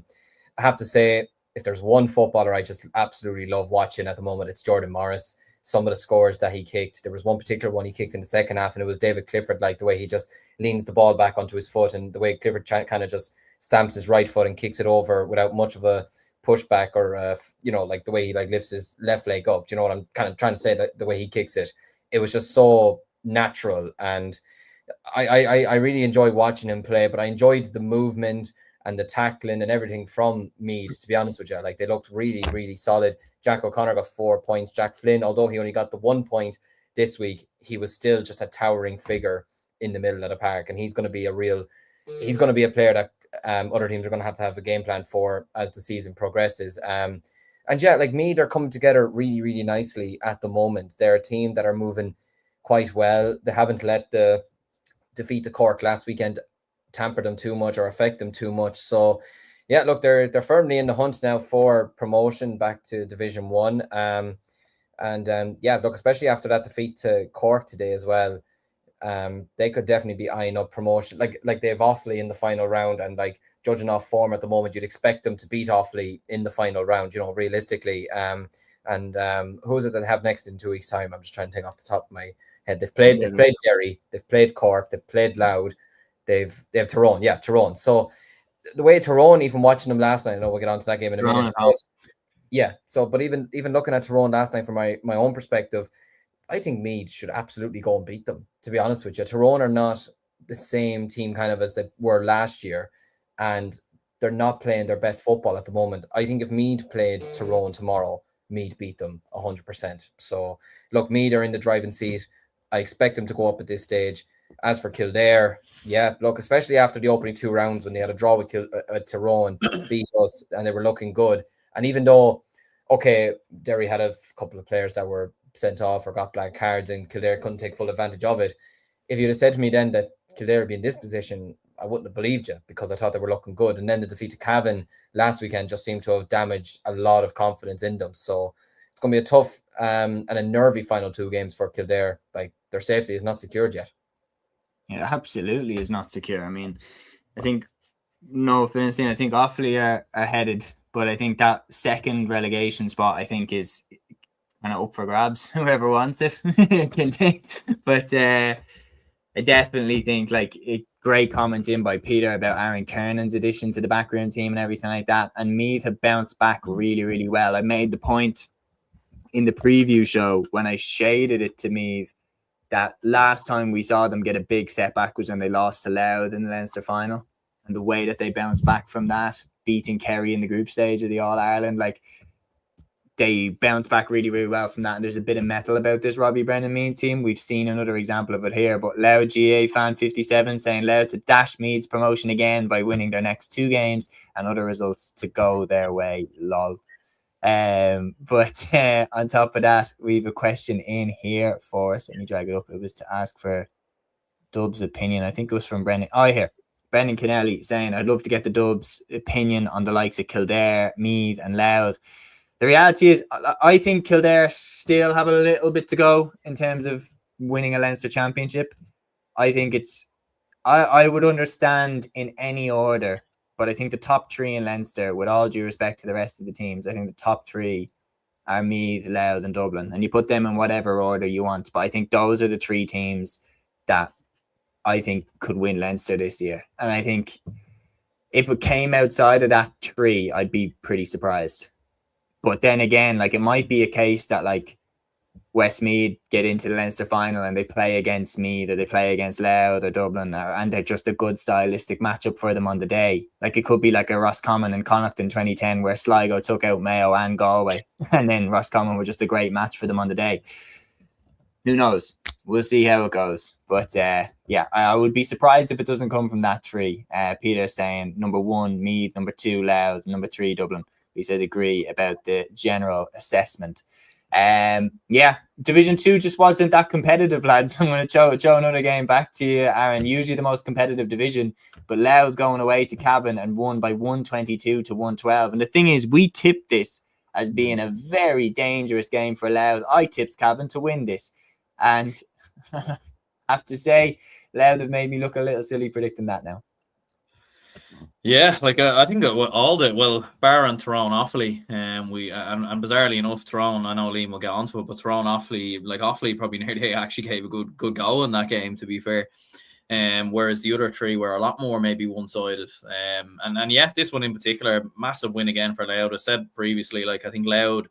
have to say, if there's one footballer I just absolutely love watching at the moment, it's Jordan Morris. Some of the scores that he kicked, there was one particular one he kicked in the second half, and it was David Clifford, like the way he just leans the ball back onto his foot, and the way Clifford kind of just stamps his right foot and kicks it over without much of a pushback, or like the way he like lifts his left leg up. Do you know what I'm kind of trying to say? That the way he kicks it, it was just so natural, and I really enjoyed watching him play. But I enjoyed the movement and the tackling and everything from Meath, to be honest with you. Like, they looked really, really solid. Jack O'Connor got 4 points. Jack Flynn, although he only got the 1 point this week, he was still just a towering figure in the middle of the park, and he's going to be a player that other teams are going to have a game plan for as the season progresses. And yeah, like, Meath are coming together really, really nicely at the moment. They're a team that are moving quite well. They haven't let the defeat to Cork last weekend tamper them too much or affect them too much. So yeah, look, they're firmly in the hunt now for promotion back to Division 1. Yeah, look, especially after that defeat to Cork today as well, they could definitely be eyeing up promotion. Like they have Offaly in the final round, and like, judging off form at the moment, you'd expect them to beat Offaly in the final round, realistically. Who is it that they have next in 2 weeks' time? I'm just trying to think off the top of my head. They've played Derry, they've played Cork, they've played Louth, they have Tyrone. Yeah, Tyrone. So the way Tyrone, even watching them last night, I know we'll get on to that game in a minute. Yeah. So, but even looking at Tyrone last night from my own perspective, I think Meath should absolutely go and beat them, to be honest with you. Tyrone are not the same team kind of as they were last year, and they're not playing their best football at the moment. I think if Meath played Tyrone tomorrow, Meath beat them 100%. So look, Meath are in the driving seat. I expect them to go up at this stage. As for Kildare, yeah, look, especially after the opening 2 rounds when they had a draw with Tyrone, beat us, and they were looking good. And even though, okay, Derry had a couple of players that were sent off or got black cards, and Kildare couldn't take full advantage of it. If you'd have said to me then that Kildare would be in this position, I wouldn't have believed you, because I thought they were looking good. And then the defeat to Cavan last weekend just seemed to have damaged a lot of confidence in them. So it's going to be a tough and a nervy final 2 games for Kildare. Like, their safety is not secured yet. Yeah, absolutely is not secure. I mean, I think, no offense, I think Offaly are headed, but I think that second relegation spot, I think, is kind of up for grabs. Whoever wants it can take. But I definitely think, like, a great comment in by Peter about Aaron Kernan's addition to the backroom team and everything like that. And Meath have bounced back really, really well. I made the point in the preview show when I shaded it to Meath that last time we saw them get a big setback was when they lost to Louth in the Leinster final. And the way that they bounced back from that, beating Kerry in the group stage of the All-Ireland, like, they bounced back really, really well from that. And there's a bit of metal about this Robbie Brennan Meath team. We've seen another example of it here. But Louth GA fan 57 saying Louth to dash Meath's promotion again by winning their next 2 games and other results to go their way. Lol. But on top of that, we have a question in here for us. Let me drag it up. It was to ask for Dub's opinion. I think it was from Brendan. Oh, here. Brendan Kennelly saying, I'd love to get the Dub's opinion on the likes of Kildare, Meath and Louth. The reality is, I think Kildare still have a little bit to go in terms of winning a Leinster championship. I think I would understand in any order, but I think the top 3 in Leinster, with all due respect to the rest of the teams, I think the top 3 are Meath, Louth and Dublin. And you put them in whatever order you want. But I think those are the 3 teams that I think could win Leinster this year. And I think if it came outside of that 3, I'd be pretty surprised. But then again, like, it might be a case that, like, Westmeath get into the Leinster final and they play against Meath or they play against Louth or Dublin, and they're just a good stylistic matchup for them on the day. Like, it could be like a Roscommon and Connacht in 2010 where Sligo took out Mayo and Galway, and then Roscommon were just a great match for them on the day. Who knows? We'll see how it goes. But yeah, I would be surprised if it doesn't come from that 3. Peter saying number 1 Meath, number 2 Louth, number 3 Dublin. He says agree about the general assessment. Yeah, Division 2 just wasn't that competitive, lads. I'm going to throw another game back to you, Aaron. Usually the most competitive division, but Louth going away to Cavan and won by 122 to 112. And the thing is, we tipped this as being a very dangerous game for Louth. I tipped Cavan to win this, and I have to say, Louth have made me look a little silly predicting that now. Yeah, like I think that bar and Tyrone Offaly, and bizarrely enough, Tyrone, I know Liam will get onto it, but Tyrone Offaly probably nearly actually gave a good go in that game, to be fair. Whereas the other 3 were a lot more maybe one-sided. And yeah, this one in particular, massive win again for Louth. I said previously, like, I think Louth,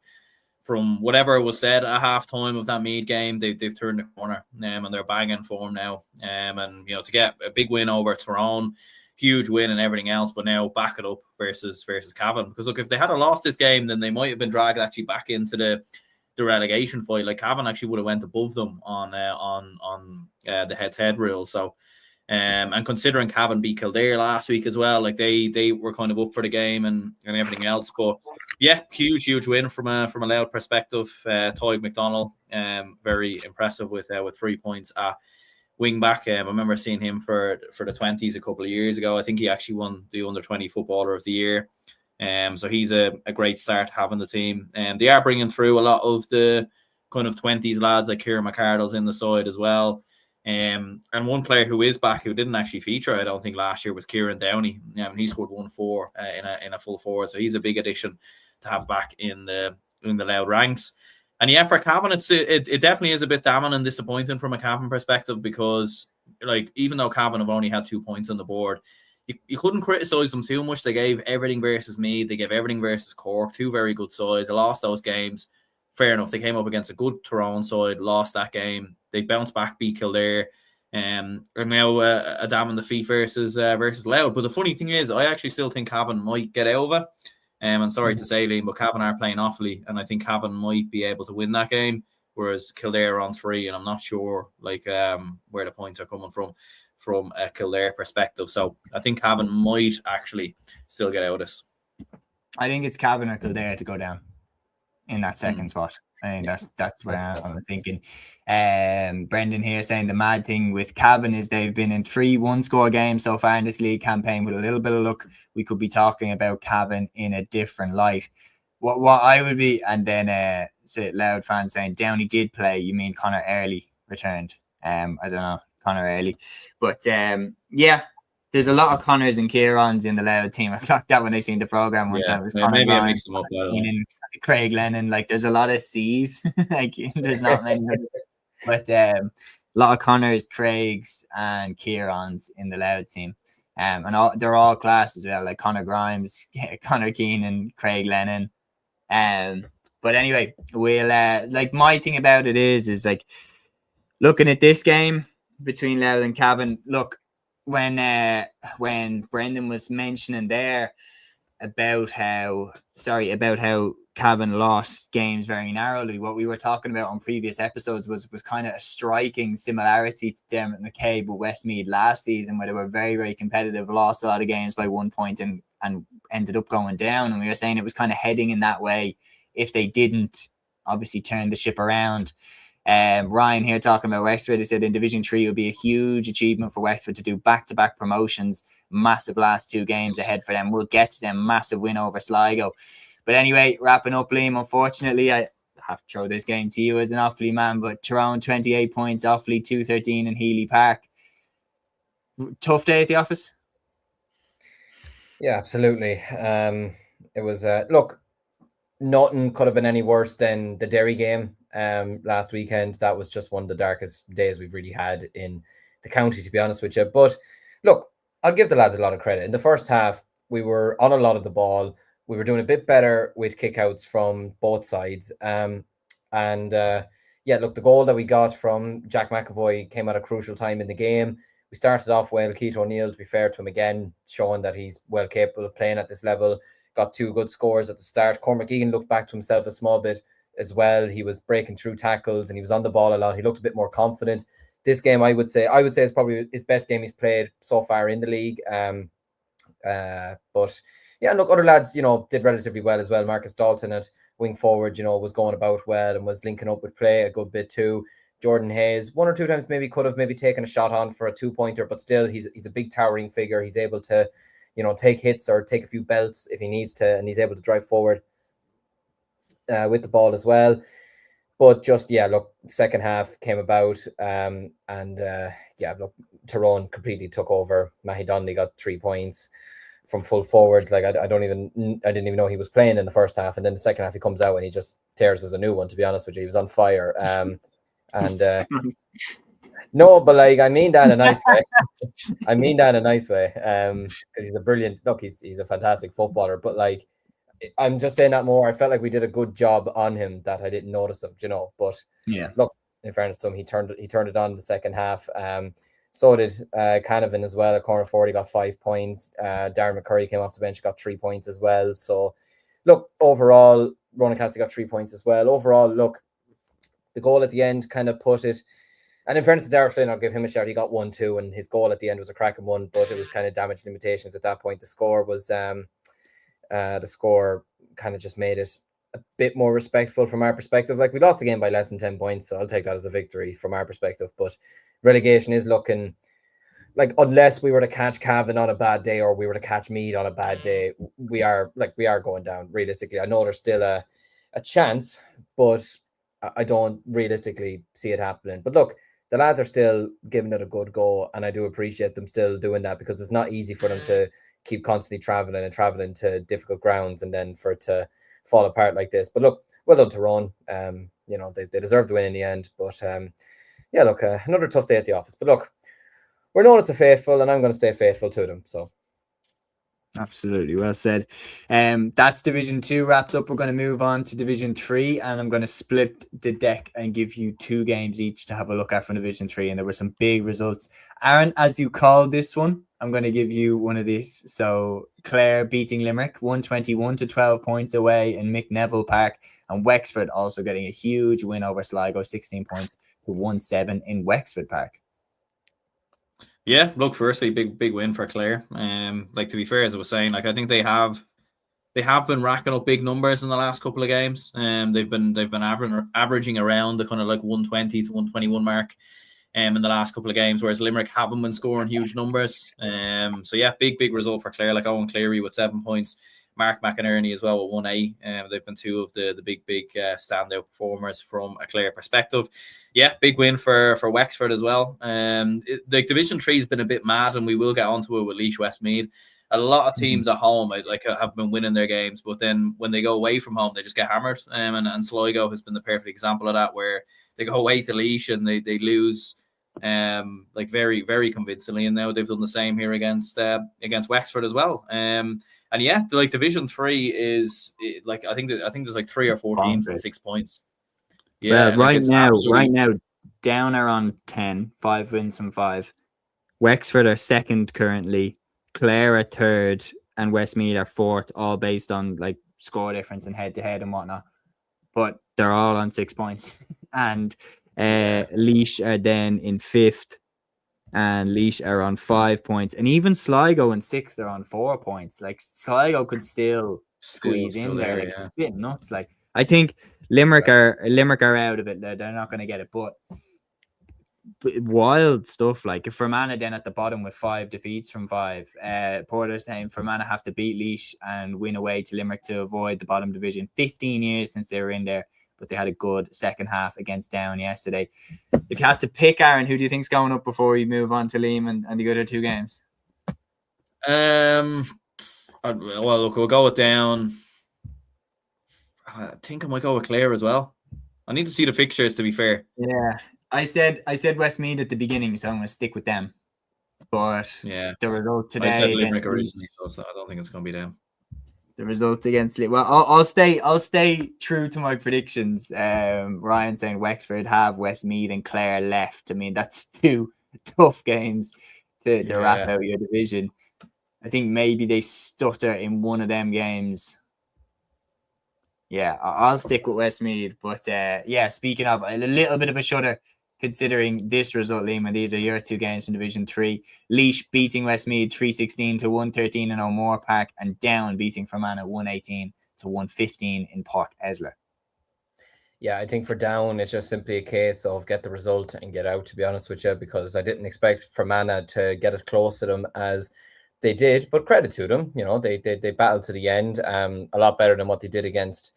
from whatever was said at half time of that Meath game, they've turned the corner, and they're banging form now. And to get a big win over Tyrone, huge win and everything else, but now back it up versus Cavan. Because look, if they had lost this game, then they might have been dragged actually back into the relegation fight. Like, Cavan actually would have went above them on the head-to-head rule. So, and considering Cavan beat Kildare last week as well, like they were kind of up for the game and everything else. But yeah, huge win from a Louth perspective. Toyd McDonald, very impressive with 3 points at wing back. I remember seeing him for the 20s a couple of years ago. I think he actually won the under-20 footballer of the year. So he's a great start having the team. And they are bringing through a lot of the kind of 20s lads, like Kieran McArdle's in the side as well. And one player who is back, who didn't actually feature, I don't think, last year, was Kieran Downey. He scored 1-4 in a full forward. So he's a big addition to have back in the Louth ranks. And yeah, for Cavan, it definitely is a bit damning and disappointing from a Cavan perspective, because, like, even though Cavan have only had 2 points on the board, you couldn't criticise them too much. They gave everything versus Meath. They gave everything versus Cork. 2 very good sides. They lost those games. Fair enough. They came up against a good Tyrone side, lost that game. They bounced back, beat Kildare. And now a damn in the feet versus Louth. But the funny thing is, I actually still think Cavan might get out of it. I'm sorry to say, Liam, but Cavan are playing awfully, and I think Cavan might be able to win that game, whereas Kildare are on 3, and I'm not sure where the points are coming from a Kildare perspective. So I think Cavan might actually still get out of this. I think it's Cavan or Kildare to go down in that second spot. I think that's what I'm thinking. Brendan here saying the mad thing with Cavan is they've been in 3 one-score games so far in this league campaign. With a little bit of luck, we could be talking about Cavan in a different light. What I would be, and then Loud fans saying Downey did play. You mean Connor Early returned? I don't know, Connor Early, but yeah. There's a lot of Connors and Kierans in the Loud team. I clocked that when I seen the program one time. It was Connor maybe Ryan, I mixed them up. Craig Lennon. Like, there's a lot of C's. Like, there's not many, but a lot of Connors, Craigs, and Kierans in the Loud team. And they're all class as well. Like Conor Grimes, Connor Keenan, Craig Lennon. But anyway, we'll like my thing about it is like looking at this game between Loud and Cavan. Look. When Brendan was mentioning there about how Cavan lost games very narrowly, what we were talking about on previous episodes was kind of a striking similarity to Dermot McCabe with Westmeath last season, where they were very, very competitive, lost a lot of games by 1 point and ended up going down. And we were saying it was kind of heading in that way if they didn't obviously turn the ship around. Ryan here talking about Wexford. He said in Division 3 it would be a huge achievement for Wexford to do back-to-back promotions. Massive last 2 games ahead for them. We'll get to them. Massive win over Sligo. But anyway, wrapping up, Liam, unfortunately, I have to throw this game to you as an Offaly man, but Tyrone 28 points, Offaly 213 in Healy Park. Tough day at the office? Yeah, absolutely. It was, look, nothing could have been any worse than the Derry game last weekend. That was just one of the darkest days we've really had in the county, to be honest with you. But look, I'll give the lads a lot of credit. In the first half, we were on a lot of the ball. We were doing a bit better with kickouts from both sides. Yeah, look, the goal that we got from Jack McAvoy came at a crucial time in the game. We started off well. Keith O'Neill, to be fair to him again, showing that he's well capable of playing at this level. Got 2 good scores at the start. Cormac Egan looked back to himself a small bit as well. He was breaking through tackles and he was on the ball a lot. He looked a bit more confident. This game, I would say it's probably his best game he's played so far in the league. But yeah, look, other lads, did relatively well as well. Marcus Dalton at wing forward, was going about well and was linking up with play a good bit too. Jordan Hayes, 1 or 2 times could have taken a shot on for a 2-pointer, but still he's a big towering figure. He's able to take hits or take a few belts if he needs to, and he's able to drive forward with the ball as well. But just, look, second half came about look, Tyrone completely took over. Mahi Donnelly got 3 points from full forward. Like, I didn't even know he was playing in the first half, and then the second half he comes out and he just tears as a new one, to be honest with you. He was on fire. No, but like, I mean that in a nice way. Because he's a brilliant, look, he's a fantastic footballer. But like, I'm just saying that more. I felt like we did a good job on him that I didn't notice him, But yeah, look, in fairness to him, he turned it on in the second half. So did Canavan as well. At corner forward, he got 5 points. Darren McCurry came off the bench, got 3 points as well. So look, overall, Ronan Cassidy got 3 points as well. Overall, look, the goal at the end kind of put it. And in fairness to Darragh Flynn, I'll give him a shout. He got 1-2, and his goal at the end was a cracking one, but it was kind of damage limitations at that point. The score kind of just made it a bit more respectful from our perspective. Like, we lost the game by less than 10 points, so I'll take that as a victory from our perspective. But relegation is looking like, unless we were to catch Cavan on a bad day or we were to catch Meath on a bad day, we are going down realistically. I know there's still a chance, but I don't realistically see it happening. But look, the lads are still giving it a good go, and I do appreciate them still doing that, because it's not easy for them to keep constantly traveling to difficult grounds and then for it to fall apart like this. But look, well done to Tyrone. They deserve to win in the end. But look, another tough day at the office. But look, we're known as the faithful, and I'm going to stay faithful to them. So Absolutely, well said. That's Division 2 wrapped up. We're going to move on to Division 3, and I'm going to split the deck and give you 2 games each to have a look at from Division 3. And there were some big results. Aaron, as you called this one, I'm going to give you one of these. So Clare beating Limerick 121 to 12 points away in McNeville Park, and Wexford also getting a huge win over Sligo, 16 points to 1-7 in Wexford Park. Yeah, look, firstly, big win for Clare. Like, to be fair, as I was saying, like, I think they have been racking up big numbers in the last couple of games. They've been averaging around the kind of like 120 to 121 mark in the last couple of games, whereas Limerick haven't been scoring huge numbers. So yeah, big result for Clare. Like Owen Cleary with 7 points, Mark McInerney as well with 1-8. They've been 2 of the big standout performers from a Clare perspective. Yeah, big win for Wexford as well. The Division 3 has been a bit mad, and we will get onto it with Laois Westmeath. A lot of teams at home have been winning their games, but then when they go away from home, they just get hammered. And Sligo has been the perfect example of that, where they go away to Laois and they lose like very convincingly. And now they've done the same here against Wexford as well. And yeah, like Division 3 is like I think there's like 3 or 4 teams with 6 points. Yeah, well, right now, Down are on 10, 5 wins from 5. Wexford are second currently. Clare are third, and Westmeath are fourth, all based on like score difference and head-to-head and whatnot. But they're all on 6 points. And Laois are then in fifth, and Laois are on 5 points. And even Sligo in sixth, they're on 4 points. Like, Sligo could still squeeze in there. Like, it's a bit nuts. Like, I think Limerick are out of it. They're not going to get it. But wild stuff. Like, if Fermanagh then at the bottom with 5 defeats from 5, Porter's saying Fermanagh have to beat Laois and win away to Limerick to avoid the bottom division. 15 years since they were in there, but they had a good second half against Down yesterday. If you had to pick, Aaron, who do you think's going up before we move on to Liam and the other 2 games? Well, look, we'll go with Down. I think I might go with Clare as well. I need to see the fixtures, to be fair. Yeah, I said Westmeath at the beginning, so I'm going to stick with them. But the result today, I said Limerick originally, so I don't think it's going to be them. The result against well, I'll stay true to my predictions. Ryan saying Wexford have Westmeath and Clare left. I mean, that's 2 tough games to wrap out your division. I think maybe they stutter in one of them games. Yeah, I'll stick with Westmeath. But speaking of, a little bit of a shudder considering this result, Liam, and these are your 2 games from Division 3. Laois beating Westmeath 3-16 to 113 in O'Moore Park, and Down beating Fermanagh 118 to 115 in Park Esler. Yeah, I think for Down, it's just simply a case of get the result and get out, to be honest with you, because I didn't expect Fermanagh to get as close to them as they did, but credit to them. You know, they battled to the end, a lot better than what they did against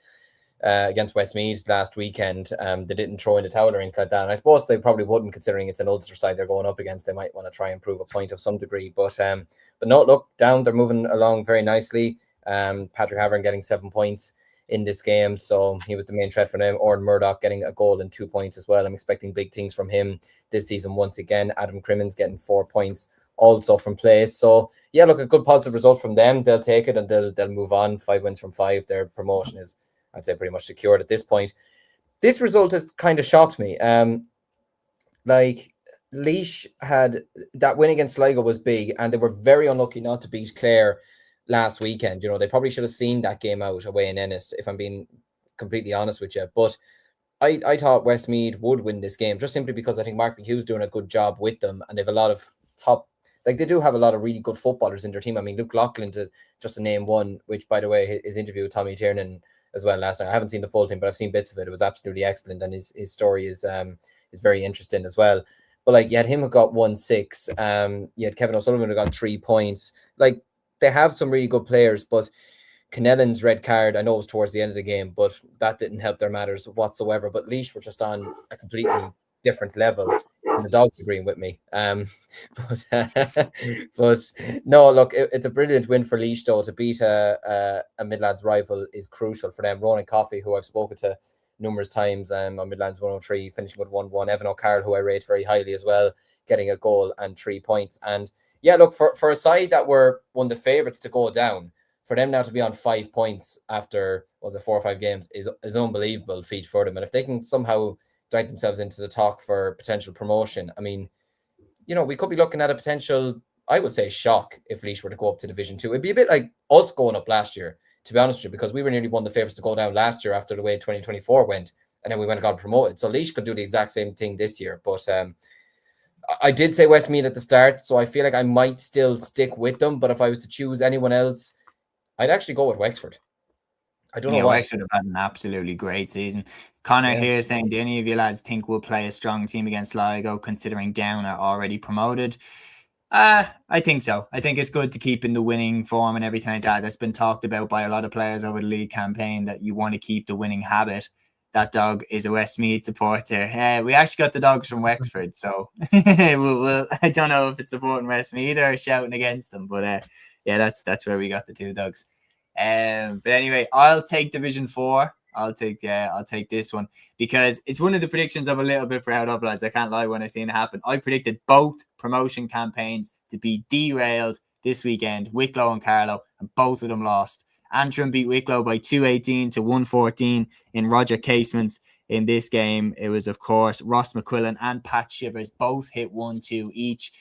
Westmeath last weekend. They didn't throw in the towel or anything like that. And I suppose they probably wouldn't, considering it's an Ulster side they're going up against. They might want to try and prove a point of some degree. But no, look, Down, they're moving along very nicely. Patrick Havern getting 7 points in this game, so he was the main threat for them. Oran Murdoch getting a goal and 2 points as well. I'm expecting big things from him this season once again. Adam Crimmins getting 4 points also from play. So yeah, look, a good positive result from them. They'll take it and they'll move on. 5 wins from 5. Their promotion is, I'd say, pretty much secured at this point. This result has kind of shocked me. Like, Laois had that win against Sligo was big, and they were very unlucky not to beat Clare last weekend. You know, they probably should have seen that game out away in Ennis, if I'm being completely honest with you. But I thought Westmeath would win this game, just simply because I think Mark McHugh's doing a good job with them, and they have a lot of top, like, they do have a lot of really good footballers in their team. I mean, Luke Loughlin, just to name one, which, by the way, his interview with Tommy Tiernan as well last night. I haven't seen the full thing, but I've seen bits of it. It was absolutely excellent, and his story is very interesting as well. But like, you had him who got 1-6. You had Kevin O'Sullivan who got 3 points. Like, they have some really good players, but Connellan's red card, I know it was towards the end of the game, but that didn't help their matters whatsoever. But Laois were just on a completely different level, and the dog's agreeing with me. But no, look, it's a brilliant win for Laois, though. To beat a mid-lads rival is crucial for them. Ronan Coffey, who I've spoken to numerous times on Midlands 103, finishing with 1-1. Evan O'Carroll, who I rate very highly as well, getting a goal and 3 points. And yeah, look, for a side that were one of the favourites to go down, for them now to be on 5 points after, 4 or 5 games is unbelievable feat for them. And if they can somehow drag themselves into the talk for potential promotion, I mean, we could be looking at a potential, I would say, shock if Laois were to go up to Division 2. It'd be a bit like us going up last year, to be honest with you, because we were nearly one of the favourites to go down last year after the way 2024 went, and then we went and got promoted. So Laois could do the exact same thing this year. But I did say Westmeath at the start, so I feel like I might still stick with them. But if I was to choose anyone else, I'd actually go with Wexford. I don't know why. Wexford have had an absolutely great season. Connor here saying, do any of you lads think we'll play a strong team against Sligo, considering Down are already promoted? I think so. I think it's good to keep in the winning form and everything like that. That's been talked about by a lot of players over the league campaign, that you want to keep the winning habit. That dog is a Westmeath supporter. We actually got the dogs from Wexford, so I don't know if it's supporting Westmeath or shouting against them, but that's where we got the 2 dogs. But anyway, I'll take Division 4. I'll take this one because it's one of the predictions I'm a little bit proud of, lads. I can't lie when I seen it happen. I predicted both promotion campaigns to be derailed this weekend, Wicklow and Carlow, and both of them lost. Antrim beat Wicklow by 218 to 114 in Roger Casements. In this game, it was, of course, Ross McQuillan and Pat Shivers both hit 1-2 each.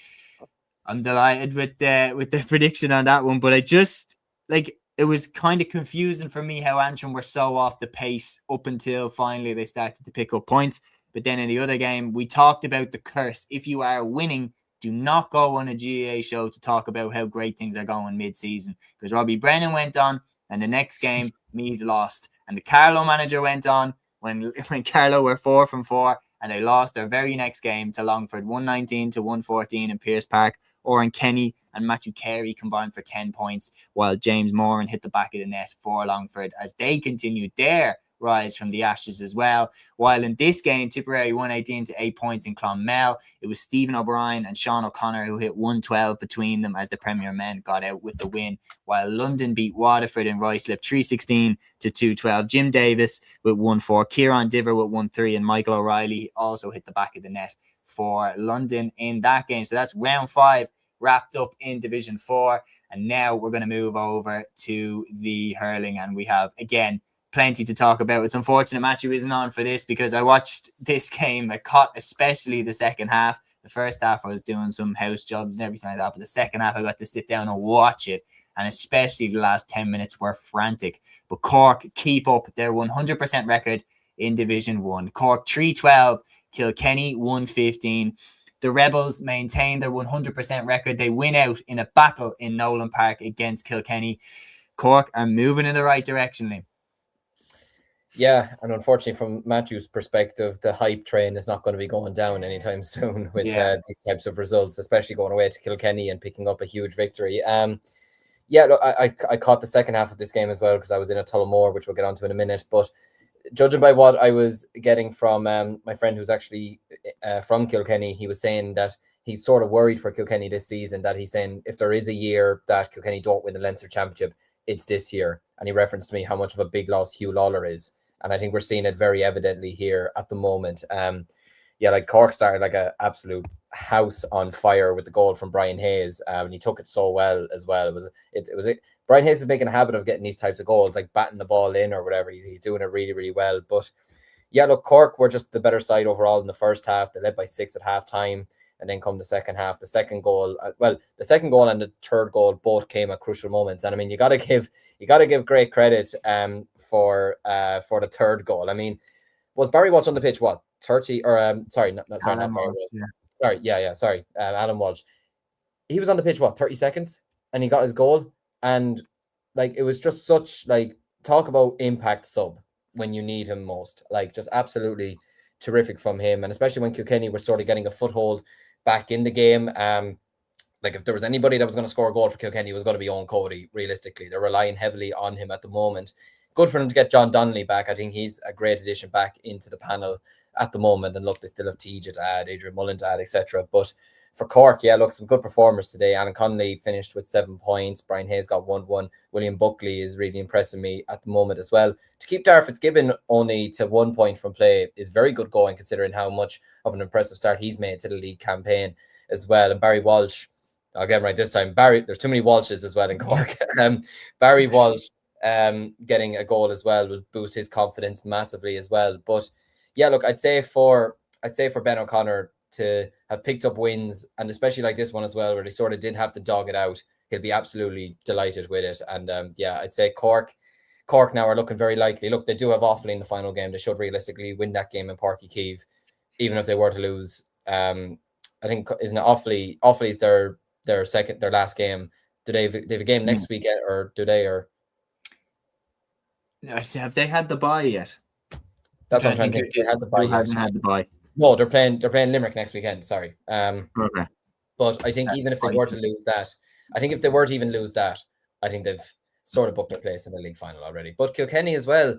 I'm delighted with the prediction on that one, but I just it was kind of confusing for me how Antrim were so off the pace up until finally they started to pick up points. But then in the other game, we talked about the curse. If you are winning, do not go on a GAA show to talk about how great things are going mid-season, because Robbie Brennan went on and the next game, Meath lost. And the Carlow manager went on when Carlow were 4 from 4 and they lost their very next game to Longford, 119 to 114 in Pearse Park. Oran Kenny and Matthew Carey combined for 10 points, while James Moran hit the back of the net for Longford as they continued their rise from the ashes as well. While in this game, Tipperary 118 to 8 points in Clonmel. It was Stephen O'Brien and Sean O'Connor who hit 112 between them as the Premier men got out with the win, while London beat Waterford in Ruislip 316 to 212. Jim Davis with 1-4, Kieran Diver with 1-3, and Michael O'Reilly also hit the back of the net for London in that game. So that's round 5 wrapped up in Division 4. And now we're going to move over to the hurling, and we have, again, plenty to talk about. It's unfortunate Matthew isn't on for this because I watched this game. I caught especially the second half. The first half I was doing some house jobs and everything like that, but the second half I got to sit down and watch it, and especially the last 10 minutes were frantic. But Cork keep up their 100% record in Division 1. Cork 312, Kilkenny 115. The Rebels maintain their 100% record. They win out in a battle in Nolan Park against Kilkenny. Cork are moving in the right direction, Liam. Yeah, and unfortunately, from Matthew's perspective, the hype train is not going to be going down anytime soon with these types of results, especially going away to Kilkenny and picking up a huge victory. Look, I caught the second half of this game as well because I was in a Tullamore, which we'll get onto in a minute. But judging by what I was getting from my friend who's actually from Kilkenny, he was saying that he's sort of worried for Kilkenny this season, that he's saying if there is a year that Kilkenny don't win the Leinster Championship, it's this year. And he referenced to me how much of a big loss Hugh Lawler is. And I think we're seeing it very evidently here at the moment. Cork started like an absolute house on fire with the goal from Brian Hayes, and he took it so well as well. Brian Hayes is making a habit of getting these types of goals, like batting the ball in or whatever. He's doing it really, really well. But yeah, look, Cork were just the better side overall in the first half. They led by 6 at half time. And then come the second half, the second goal and the third goal both came at crucial moments. And I mean, you got to give great credit for the third goal. I mean, was Barry Walsh on the pitch? What 30 or not Barry Walsh. Yeah. Sorry, Alan Walsh. He was on the pitch 30 seconds, and he got his goal. And it was just such talk about impact sub when you need him most. Just absolutely terrific from him, and especially when Kilkenny were sort of getting a foothold back in the game. If there was anybody that was going to score a goal for Kilkenny, it was going to be Owen Cody. Realistically, they're relying heavily on him at the moment. Good for them to get John Donnelly back. I think he's a great addition back into the panel at the moment. And look, they still have TJ to add, Adrian Mullen to add, etc. But For Cork, yeah, look, some good performers today. Alan Connolly finished with 7 points. Brian Hayes got 1-1. William Buckley is really impressing me at the moment as well. To keep Darragh Fitzgibbon only to 1 point from play is very good going, considering how much of an impressive start he's made to the league campaign as well. And Barry Walsh, I'll get him right this time. There's too many Walshes as well in Cork. Barry Walsh getting a goal as well will boost his confidence massively as well. But yeah, look, I'd say for Ben O'Connor to have picked up wins, and especially like this one as well, where they sort of did have to dog it out, he'll be absolutely delighted with it. And yeah, I'd say Cork now are looking very likely. Look, they do have Offaly in the final game. They should realistically win that game in Páirc Uí Chaoimh, even if they were to lose. I think, isn't it Offaly's their last game? Do they have a game next weekend, or do they? Or have they had the bye yet? That's what I'm trying to think. They had the bye. Hasn't had the bye. No, they're playing Limerick next weekend. Sorry. Okay. But I think even if they were to lose that, I think they've sort of booked their place in the league final already. But Kilkenny as well.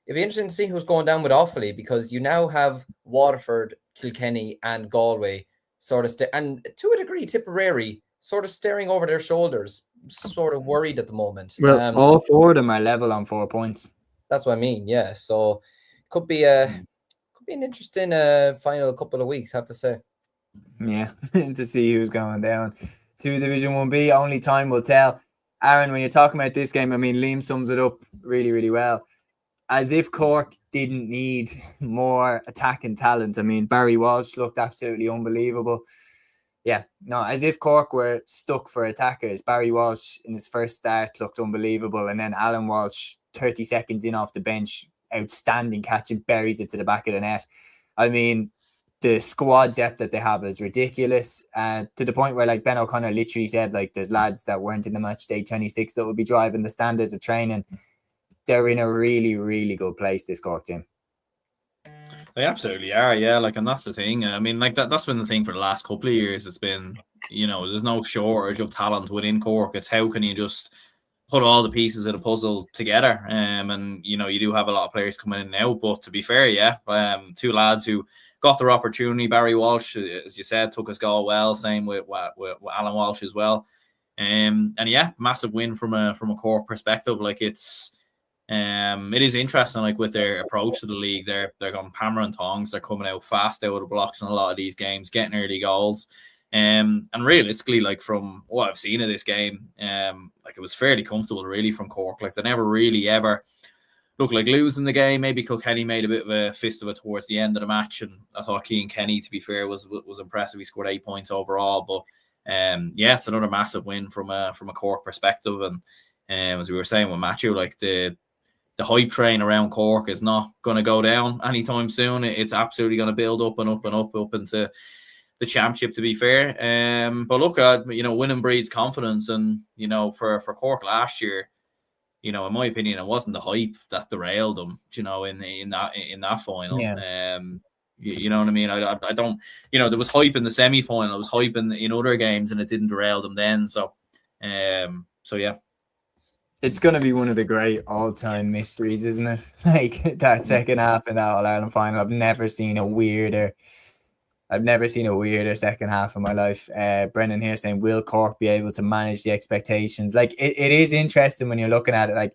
It'd be interesting to see who's going down with Offaly, because you now have Waterford, Kilkenny, and Galway sort of and to a degree Tipperary sort of staring over their shoulders, sort of worried at the moment. Well, all 4 of them are level on 4 points. That's what I mean. Yeah, so could be an interesting final couple of weeks, I have to say. Yeah, to see who's going down to Division 1B. Only time will tell. Aaron, when you're talking about this game, I mean, Liam sums it up really, really well. As if Cork didn't need more attacking talent. I mean, Barry Walsh looked absolutely unbelievable. Yeah, no, as if Cork were stuck for attackers. Barry Walsh in his first start looked unbelievable. And then Alan Walsh, 30 seconds in off the bench, outstanding catching, buries it to the back of the net. I mean, the squad depth that they have is ridiculous, to the point where, like, Ben O'Connor literally said, like, there's lads that weren't in the match day 26 that will be driving the standards of training. They're in a really, really good place, this Cork team. They absolutely are, yeah. Like, and that's the thing. I mean, like, that's been the thing for the last couple of years. It's been, there's no shortage of talent within Cork. It's how can you just put all the pieces of the puzzle together. And you do have a lot of players coming in now. But to be fair, yeah, 2 lads who got their opportunity. Barry Walsh, as you said, took his goal well. Same with Alan Walsh as well. And yeah, massive win from a Cork perspective. Like, it is interesting, like, with their approach to the league. They're going hammer and tongs. They're coming out fast out of the blocks in a lot of these games, getting early goals. And realistically, like, from what I've seen of this game, like, it was fairly comfortable really from Cork. Like, they never really ever looked like losing the game. Maybe Kilkenny made a bit of a fist of it towards the end of the match, and I thought Cian Kenny, to be fair, was impressive. He scored 8 points overall, but yeah, it's another massive win from a Cork perspective. And as we were saying with Matthew, like, the hype train around Cork is not going to go down anytime soon. It's absolutely going to build up and up and up into the championship, to be fair. But look, winning breeds confidence, and for Cork last year, in my opinion, it wasn't the hype that derailed them, in that final. Yeah. You know what I mean? I don't, there was hype in the semi-final, there was hype in other games, and it didn't derail them then. So yeah. It's going to be one of the great all-time mysteries, isn't it? Like, that second half in that All-Ireland final. I've never seen a weirder second half of my life. Brendan here saying, will Cork be able to manage the expectations? Like, it is interesting when you're looking at it. Like,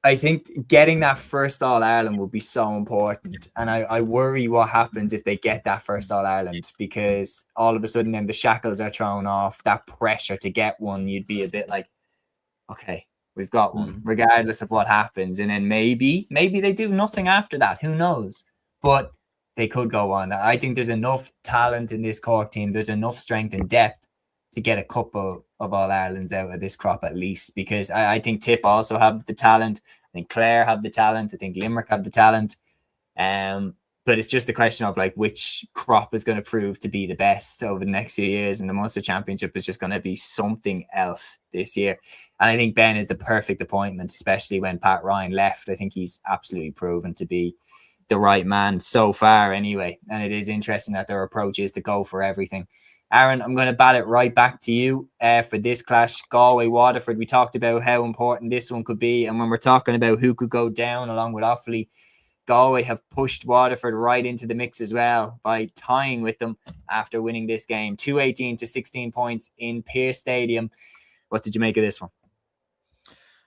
I think getting that first All-Ireland will be so important. And I worry what happens if they get that first All-Ireland, because all of a sudden then the shackles are thrown off. That pressure to get one, you'd be a bit like, okay, we've got one, regardless of what happens. And then maybe they do nothing after that. Who knows? But they could go on. I think there's enough talent in this Cork team. There's enough strength and depth to get a couple of All-Irelands out of this crop at least, because I think Tip also have the talent. I think Clare have the talent. I think Limerick have the talent. But it's just a question of, like, which crop is going to prove to be the best over the next few years. And the Munster Championship is just going to be something else this year. And I think Ben is the perfect appointment, especially when Pat Ryan left. I think he's absolutely proven to be the right man so far anyway. And it is interesting that their approach is to go for everything. Aaron, I'm going to bat it right back to you for this clash. Galway-Waterford, we talked about how important this one could be. And when we're talking about who could go down along with Offaly, Galway have pushed Waterford right into the mix as well by tying with them after winning this game. 218 to 16 points in Pearse Stadium. What did you make of this one?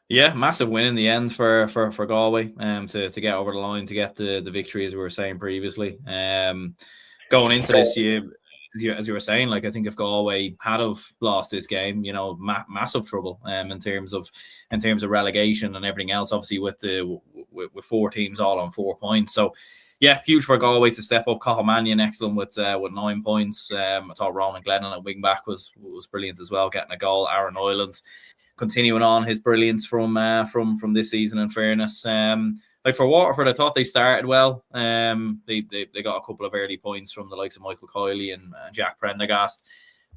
Yeah, massive win in the end for Galway to get over the line, to get the victory, as we were saying previously. Going into this year, as you were saying, like, I think if Galway had have lost this game, you know, massive trouble in terms of relegation and everything else. Obviously, with 4 teams all on 4 points, so yeah, huge for Galway to step up. Cathal Mannion excellent with 9 points. I thought Ronan Glennon at wing back was brilliant as well, getting a goal. Aaron Ireland continuing on his brilliance from this season. In fairness, like for Waterford, I thought they started well. They got a couple of early points from the likes of Michael Cúilín and Jack Prendergast.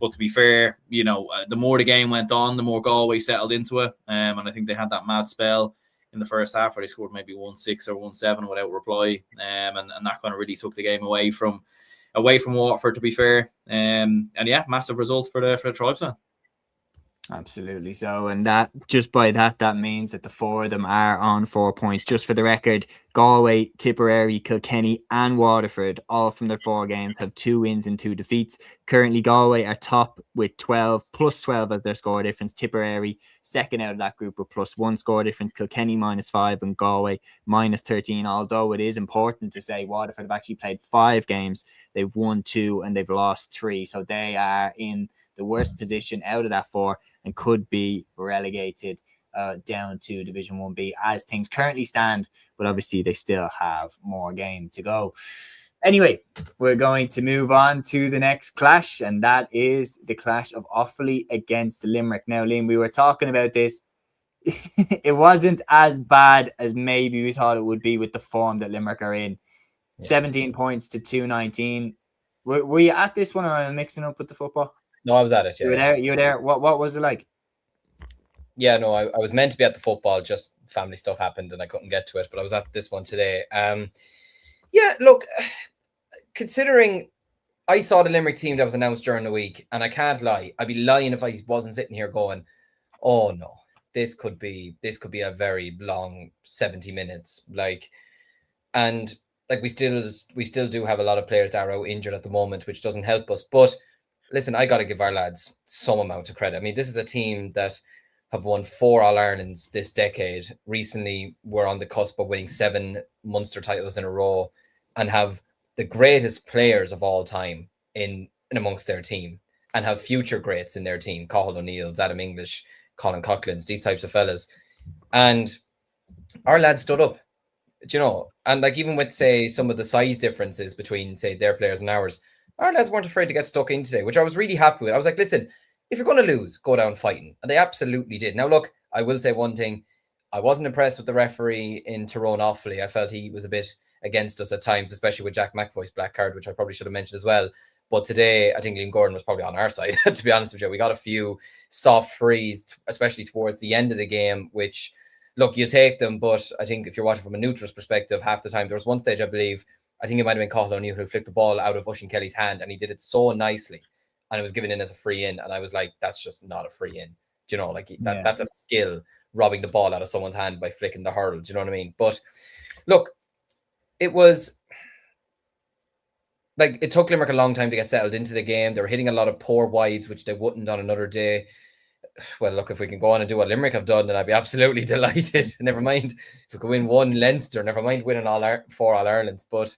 But to be fair, you know, the more the game went on, the more Galway settled into it. And I think they had that mad spell in the first half where they scored maybe 1-6 or 1-7 without reply. And that kind of really took the game away from Waterford, to be fair. And yeah, massive result for the Tribesmen. Absolutely. So, and that just by that means that the 4 of them are on 4 points. Just for the record, Galway, Tipperary, Kilkenny and Waterford, all from their 4 games, have 2 wins and 2 defeats. Currently, Galway are top with 12, plus 12 as their score difference. Tipperary, second out of that group with plus 1 score difference. Kilkenny -5 and Galway -13. Although it is important to say Waterford have actually played 5 games. They've won 2 and they've lost 3. So they are in the worst position out of that 4 and could be relegated down to Division 1B as things currently stand, but obviously they still have more game to go. Anyway, we're going to move on to the next clash, and that is the clash of Offaly against Limerick. Now, Liam, we were talking about this. It wasn't as bad as maybe we thought it would be with the form that Limerick are in. Yeah. 17 points to 219. Were you at this one, or am I mixing up with the football? No, I was at it. Yeah, you were there. What was it like? Yeah, no, I was meant to be at the football. Just family stuff happened and I couldn't get to it. But I was at this one today. Yeah, look, considering I saw the Limerick team that was announced during the week, and I can't lie, I'd be lying if I wasn't sitting here going, "Oh no, this could be a very long 70 minutes." Like, and like we still do have a lot of players that are out injured at the moment, which doesn't help us. But listen, I got to give our lads some amount of credit. I mean, this is a team that have won 4 All-Irelands this decade. Recently, we're on the cusp of winning 7 Munster titles in a row and have the greatest players of all time in amongst their team, and have future greats in their team. Cathal O'Neill's, Adam English, Colin Coughlin's, these types of fellas. And our lads stood up, you know, and like even with, say, some of the size differences between, say, their players and ours, our lads weren't afraid to get stuck in today, which I was really happy with. I was like, listen, if you're going to lose, go down fighting. And they absolutely did. Now, look, I will say one thing. I wasn't impressed with the referee in Tyrone Offaly. I felt he was a bit against us at times, especially with Jack McAvoy's black card, which I probably should have mentioned as well. But today, I think Liam Gordon was probably on our side, to be honest with you. We got a few soft frees, especially towards the end of the game, which, look, you take them. But I think if you're watching from a neutral's perspective, half the time, there was one stage, I believe, I think it might have been Cathal O'Neill who flicked the ball out of Oisín Kelly's hand, and he did it so nicely. And it was given in as a free in. And I was like, that's just not a free in. Do you know, like that's a skill, robbing the ball out of someone's hand by flicking the hurl. Do you know what I mean? But look, it was like, it took Limerick a long time to get settled into the game. They were hitting a lot of poor wides, which they wouldn't on another day. Well, look, if we can go on and do what Limerick have done, then I'd be absolutely delighted. Never mind if we could win 1 Leinster, never mind winning 4 All-Irelands. But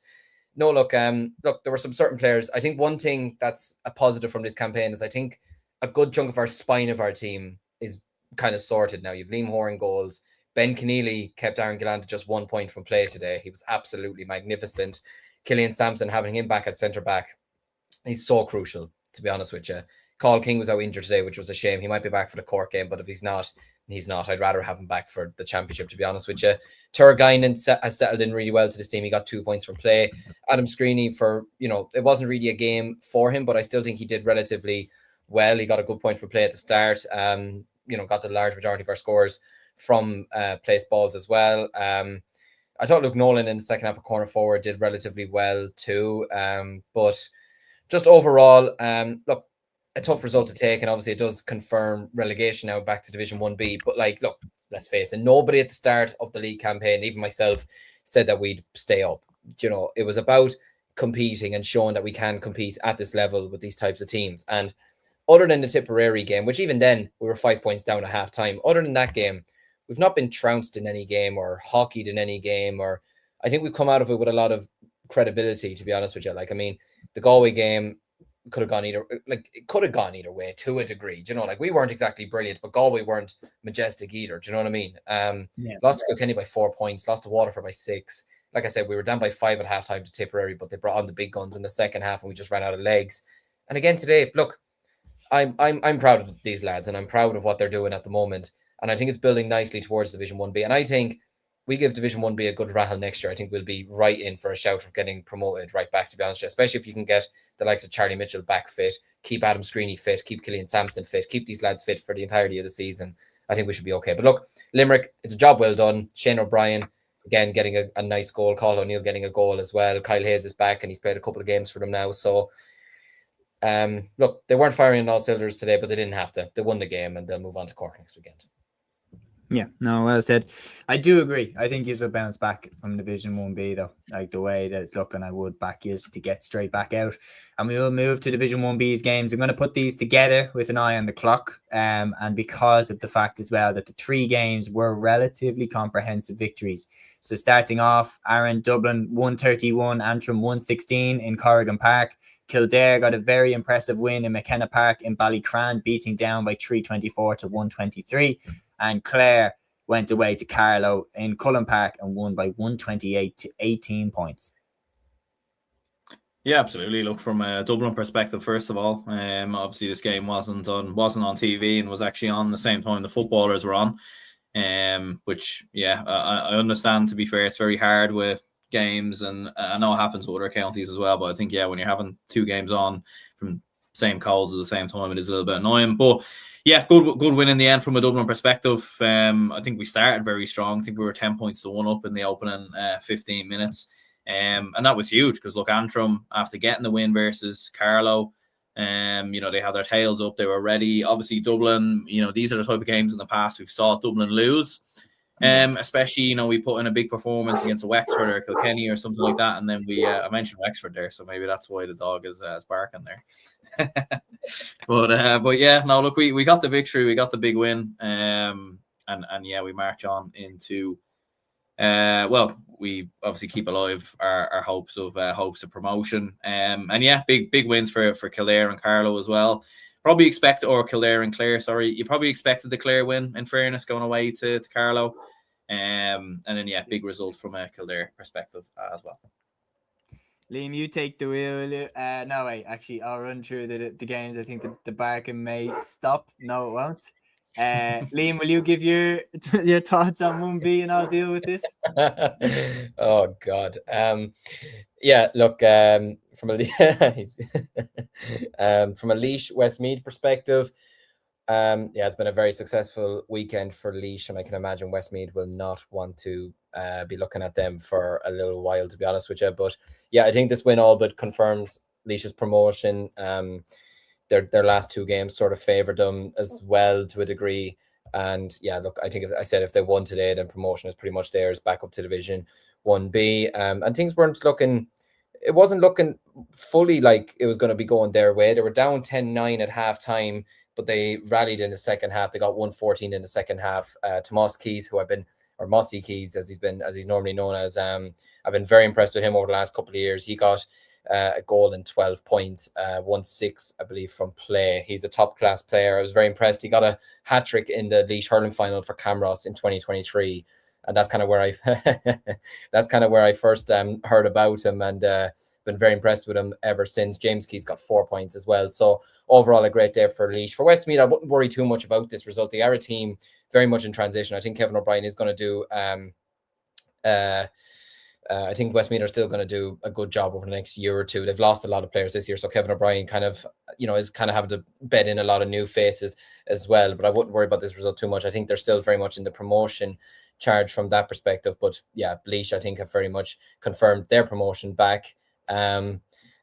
no, look, there were some certain players. I think one thing that's a positive from this campaign is I think a good chunk of our spine of our team is kind of sorted now. You've Liam Horan goals. Ben Keneally kept Aaron Gillan to just 1 point from play today. He was absolutely magnificent. Killian Sampson, having him back at centre back, he's so crucial, to be honest with you. Carl King was out injured today, which was a shame. He might be back for the Cork game, but if he's not, he's not. I'd rather have him back for the championship, to be honest with you. Turgainen has settled in really well to this team. He got 2 points from play. Adam Screeney, it wasn't really a game for him, but I still think he did relatively well. He got a good point from play at the start. Got the large majority of our scores from place balls as well. I thought Luke Nolan in the second half of corner forward did relatively well too. But just overall, look, a tough result to take, and obviously it does confirm relegation now back to Division 1B. But look, let's face it, nobody at the start of the league campaign, even myself, said that we'd stay up. You know, it was about competing and showing that we can compete at this level with these types of teams. And other than the Tipperary game, which even then we were 5 points down at halftime, other than that game, we've not been trounced in any game or hockeyed in any game, or I think we've come out of it with a lot of credibility, to be honest with you. Like, I mean, the Galway game could have gone either way to a degree. You know, like, we weren't exactly brilliant, but Galway weren't majestic either. Do you know what I mean? Lost to Kilkenny by 4 points, lost to Waterford by 6. Like I said, we were down by 5 at halftime to Tipperary, but they brought on the big guns in the second half and we just ran out of legs. And again today, look, I'm proud of these lads and I'm proud of what they're doing at the moment. And I think it's building nicely towards Division 1B. And I think we give Division 1B a good rattle next year. I think we'll be right in for a shout of getting promoted right back, to be honest, especially if you can get the likes of Charlie Mitchell back fit, keep Adam Screeney fit, keep Killian Sampson fit, keep these lads fit for the entirety of the season. I think we should be okay. But look, Limerick, it's a job well done. Shane O'Brien, again, getting a nice goal. Cathal O'Neill getting a goal as well. Kyle Hayes is back and he's played a couple of games for them now. So, look, they weren't firing on all cylinders today, but they didn't have to. They won the game and they'll move on to Cork next weekend. Yeah, no, well said. I do agree. I think you should bounce back from Division 1B, though. Like, the way that it's looking, I would back you to get straight back out. And we will move to Division 1B's games. I'm going to put these together with an eye on the clock. And because of the fact as well that the 3 games were relatively comprehensive victories. So starting off, Aaron, Dublin 131, Antrim 116 in Corrigan Park. Kildare got a very impressive win in McKenna Park in Ballycran, beating down by 324 to 123. And Clare went away to Carlow in Cullen Park and won by 128 to 18 points. Yeah, absolutely. Look, from a Dublin perspective, first of all, obviously this game wasn't on TV and was actually on the same time the footballers were on. Which, yeah, I understand. To be fair, it's very hard with games, and I know it happens with other counties as well. But I think, yeah, when you're having 2 games on from same calls at the same time, it is a little bit annoying. But yeah, good win in the end from a Dublin perspective. I think we started very strong. I think we were 10 points to 1 up in the opening 15 minutes. And that was huge because, look, Antrim, after getting the win versus Carlow, you know, they had their tails up. They were ready. Obviously, Dublin, you know, these are the type of games in the past we've saw Dublin lose. Especially, you know, we put in a big performance against a Wexford or Kilkenny or something like that. And then I mentioned Wexford there, so maybe that's why the dog is barking there. But yeah, no, look, we got the victory, we got the big win, and yeah, we march on into well, we obviously keep alive our hopes of promotion, and yeah, big wins for Kildare and Carlow as well. Probably Kildare and Clare, sorry, you probably expected the Clare win, in fairness, going away to Carlow, and then yeah, big result from a Kildare perspective as well. Liam, you take the wheel. No, wait, actually, I'll run through the games. I think the barking may stop. No, it won't. Liam, will you give your thoughts on 1B and I'll deal with this? Oh, God. Yeah, look, from a Laois Westmeath perspective, yeah, it's been a very successful weekend for Laois, and I can imagine Westmeath will not want to be looking at them for a little while, to be honest with you. But yeah, I think this win all but confirms Laois's promotion. Their last 2 games sort of favoured them as well to a degree. And yeah, look, I think if they won today, then promotion is pretty much theirs, back up to Division 1B. And things it wasn't looking fully like it was going to be going their way. They were down 10-9 at halftime, but they rallied in the second half. They got 114 in the second half. Tomas Keys, Mossy Keys, as he's normally known as, I've been very impressed with him over the last couple of years. He got a goal in 12 points, 1-6, I believe, from play. He's a top class player. I was very impressed. He got a hat trick in the Laois hurling final for Camross in 2023, and that's kind of where I first heard about him, and been very impressed with him ever since. James Keys got 4 points as well. So overall, a great day for Laois. For Westmeath, I wouldn't worry too much about this result. They are a team very much in transition. I think Kevin O'Brien is going to do I think Westmeath are still going to do a good job over the next year or two. They've lost a lot of players this year, so Kevin O'Brien is kind of having to bed in a lot of new faces as well. But I wouldn't worry about this result too much. I think they're still very much in the promotion charge from that perspective. But yeah, Laois, I think, have very much confirmed their promotion back. Yeah,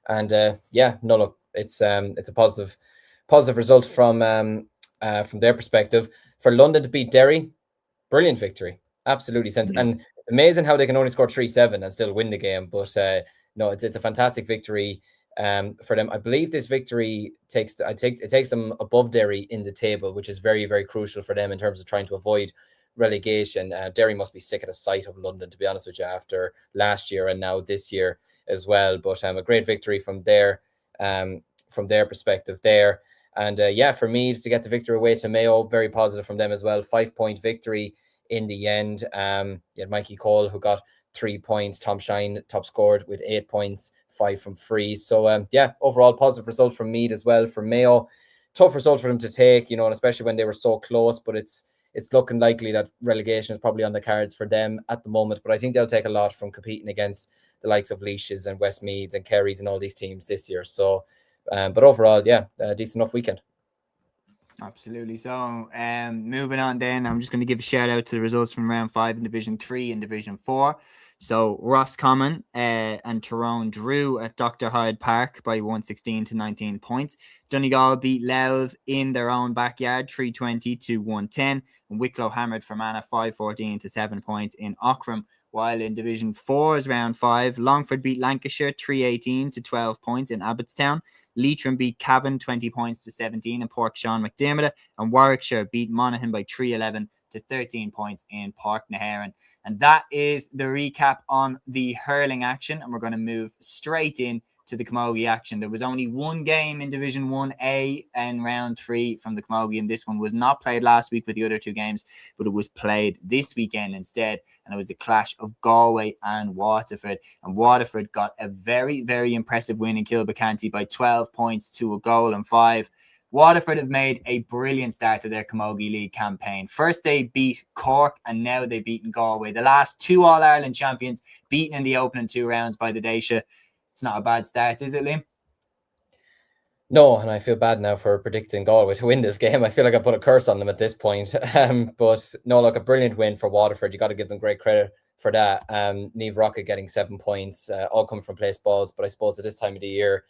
no, look, it's a positive result from their perspective. For London to beat Derry, brilliant victory, absolutely. And amazing how they can only score 3-7 and still win the game. But no, it's a fantastic victory for them. I believe this victory takes them above Derry in the table, which is very, very crucial for them in terms of trying to avoid relegation. Derry must be sick of the sight of London, to be honest with you, after last year and now this year as well. But a great victory from their perspective there. And for Meath to get the victory away to Mayo, very positive from them as well. 5-point victory in the end. You had Mikey Cole, who got 3 points. Tom Shine top scored with 8 points, 5 from free. So overall positive result from Meath as well. For Mayo, tough result for them to take, and especially when they were so close. But it's looking likely that relegation is probably on the cards for them at the moment. But I think they'll take a lot from competing against the likes of Laois and Westmeads and Kerrys and all these teams this year. So, but overall, a decent enough weekend. Absolutely. So moving on then, I'm just going to give a shout out to the results from round 5 in Division 3 and Division 4. So Roscommon and Tyrone drew at Dr. Hyde Park by 116 to 19 points. Donegal beat Louth in their own backyard 320 to 110. And Wicklow hammered Fermanagh 514 to 7 points in Ockram. While in Division 4's round 5, Longford beat Lancashire 318 to 12 points in Abbottstown. Leitrim beat Cavan 20 points to 17 in Pork Sean McDermott, and Warwickshire beat Monaghan by 311 to 13 points in Park na HÉireann. And that is the recap on the hurling action, and we're going to move straight in to the Camogie action. There was only one game in Division 1A and round 3 from the Camogie, and this one was not played last week with the other 2 games, but it was played this weekend instead, and it was a clash of Galway and Waterford. And Waterford got a very, very impressive win in Kilbecanty by 12 points to a goal and 5. Waterford have made a brilliant start to their Camogie League campaign. First they beat Cork, and now they've beaten Galway. The last 2 All-Ireland champions beaten in the opening 2 rounds by the Déise. It's not a bad start, is it, Liam? No, and I feel bad now for predicting Galway to win this game. I feel like I put a curse on them at this point. But no, look, a brilliant win for Waterford. You got to give them great credit for that. Niamh Rocket getting 7 points, all coming from place balls. But I suppose at this time of the year,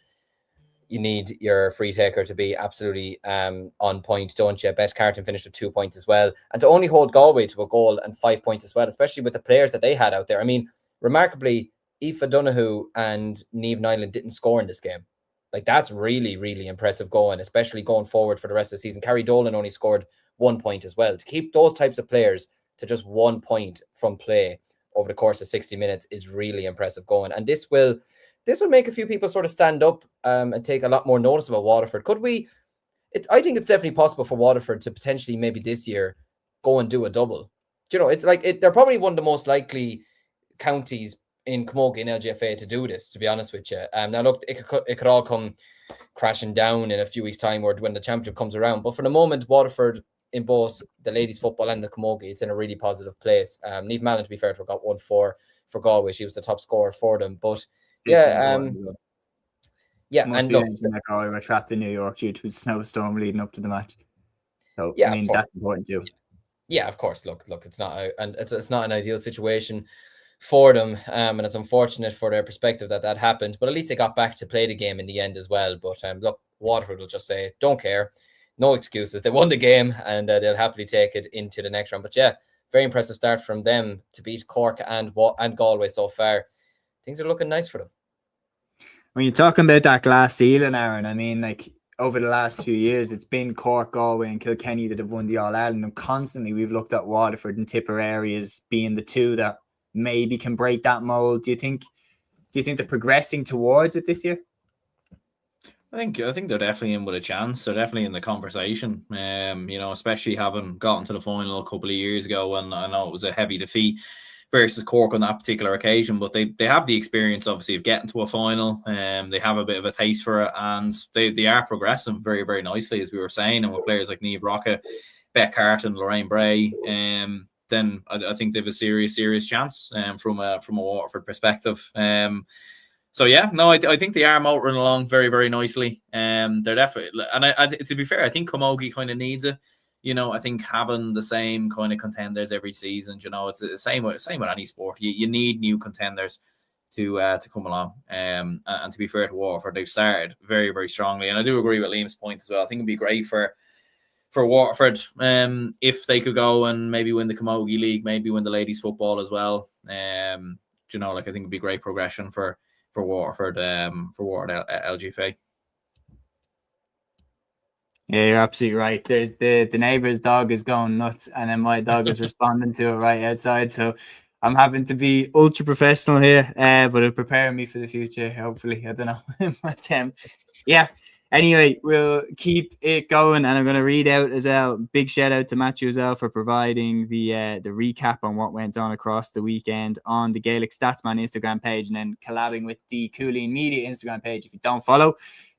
you need your free taker to be absolutely on point, don't you? Beth Carton finished with 2 points as well. And to only hold Galway to a goal and 5 points as well, especially with the players that they had out there. I mean, remarkably, Aoife Donoghue and Niamh Nyland didn't score in this game. Like, that's really, really impressive going, especially going forward for the rest of the season. Carrie Dolan only scored 1 point as well. To keep those types of players to just 1 point from play over the course of 60 minutes is really impressive going. And this will make a few people sort of stand up and take a lot more notice about Waterford. I think it's definitely possible for Waterford to potentially maybe this year go and do a double. It's like they're probably one of the most likely counties in Camogie and LGFA to do this, to be honest with you. Now look, it could all come crashing down in a few weeks' time or when the championship comes around. But for the moment, Waterford in both the ladies' football and the Camogie, it's in a really positive place. Niamh Mallon, to be fair, got 1 for Galway. She was the top scorer for them. But Must and be look, mentioned that Galway were trapped in New York due to a snowstorm leading up to the match. So yeah, I mean, that's important too. Yeah, of course. Look, it's not it's not an ideal situation for them, and it's unfortunate for their perspective that happened. But at least they got back to play the game in the end as well. But look, Waterford will just say, don't care, no excuses. They won the game, and they'll happily take it into the next round. But yeah, very impressive start from them to beat Cork and Galway so far. Things are looking nice for them. When you're talking about that glass ceiling, Aaron, I mean, like, over the last few years, it's been Cork, Galway and Kilkenny that have won the All-Ireland, and constantly we've looked at Waterford and Tipperary as being the 2 that maybe can break that mold. Do you think they're progressing towards it this year? I think they're definitely in with a chance. They're definitely in the conversation. Especially having gotten to the final a couple of years ago, and I know it was a heavy defeat versus Cork on that particular occasion, but they have the experience, obviously, of getting to a final. They have a bit of a taste for it, and they are progressing very, very nicely, as we were saying. And with players like Niamh Rocket, Beth Carton, Lorraine Bray, then I think they have a serious chance from a Waterford perspective. So yeah, no, I think they are motoring along very, very nicely. They're definitely, and to be fair, I think Camogie kind of needs it. I think having the same kind of contenders every season, it's the same with any sport. You need new contenders to come along. And to be fair to Waterford, they've started very, very strongly. And I do agree with Liam's point as well. I think it'd be great for for Waterford, if they could go and maybe win the Camogie League, maybe win the ladies football as well. You know, like I think it'd be great progression for Waterford, LGFA. Yeah, you're absolutely right. There's the neighbour's dog is going nuts, and then my dog is responding to it right outside. So I'm having to be ultra professional here, but it'll prepare me for the future. Hopefully, I don't know. But yeah. Anyway, we'll keep it going, and I'm going to read out as well. Big shout out to Matthew as well for providing the recap on what went on across the weekend on the Gaelic Statsman Instagram page, and then collabing with the Cúilín Media Instagram page. If you don't follow,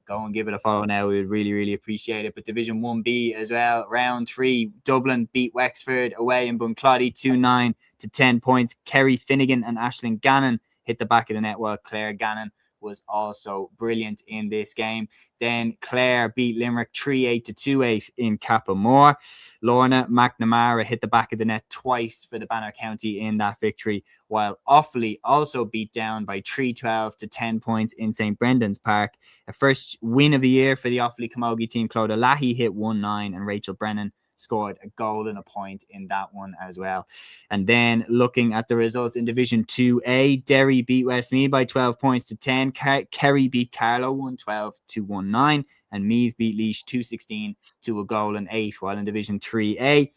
go and give it a follow now. We would really, really appreciate it. But Division 1B as well, round 3, Dublin beat Wexford away in Buncloddy 2-9 to 10 points. Kerry Finnegan and Aisling Gannon hit the back of the net, while Claire Gannon was also brilliant in this game. Then Clare beat Limerick 3-8 to 2-8 in Cappamore. Lorna McNamara hit the back of the net twice for the Banner County in that victory, while Offaly also beat down by 3-12 to 10 points in St. Brendan's Park. A first win of the year for the Offaly Camogie team. Clodagh Lahey hit 1-9 and Rachel Brennan scored a goal and a point in that one as well. And then looking at the results in Division 2A, Derry beat Westmeath by 12 points to 10. Kerry beat Carlow 112 to 19, and Meath beat Laois 216 to a goal and 8. While in Division 3A,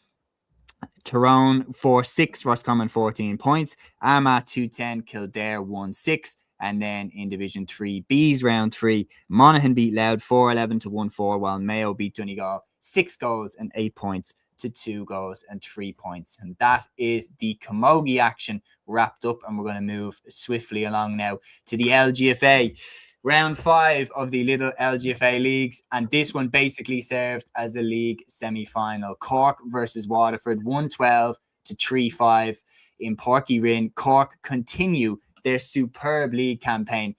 Tyrone 4-6, Roscommon 14 points. Armagh 210, Kildare 1-6. And then in Division 3B's round 3, Monaghan beat Louth 4-11 to 1-4, while Mayo beat Donegal 6 goals and 8 points to 2 goals and 3 points. And that is the Camogie action wrapped up, and we're going to move swiftly along now to the LGFA. Round 5 of the Little LGFA leagues, and this one basically served as a league semi-final. Cork versus Waterford, 112 to 3-5 in Páirc Uí Rinn. Cork continue their superb league campaign.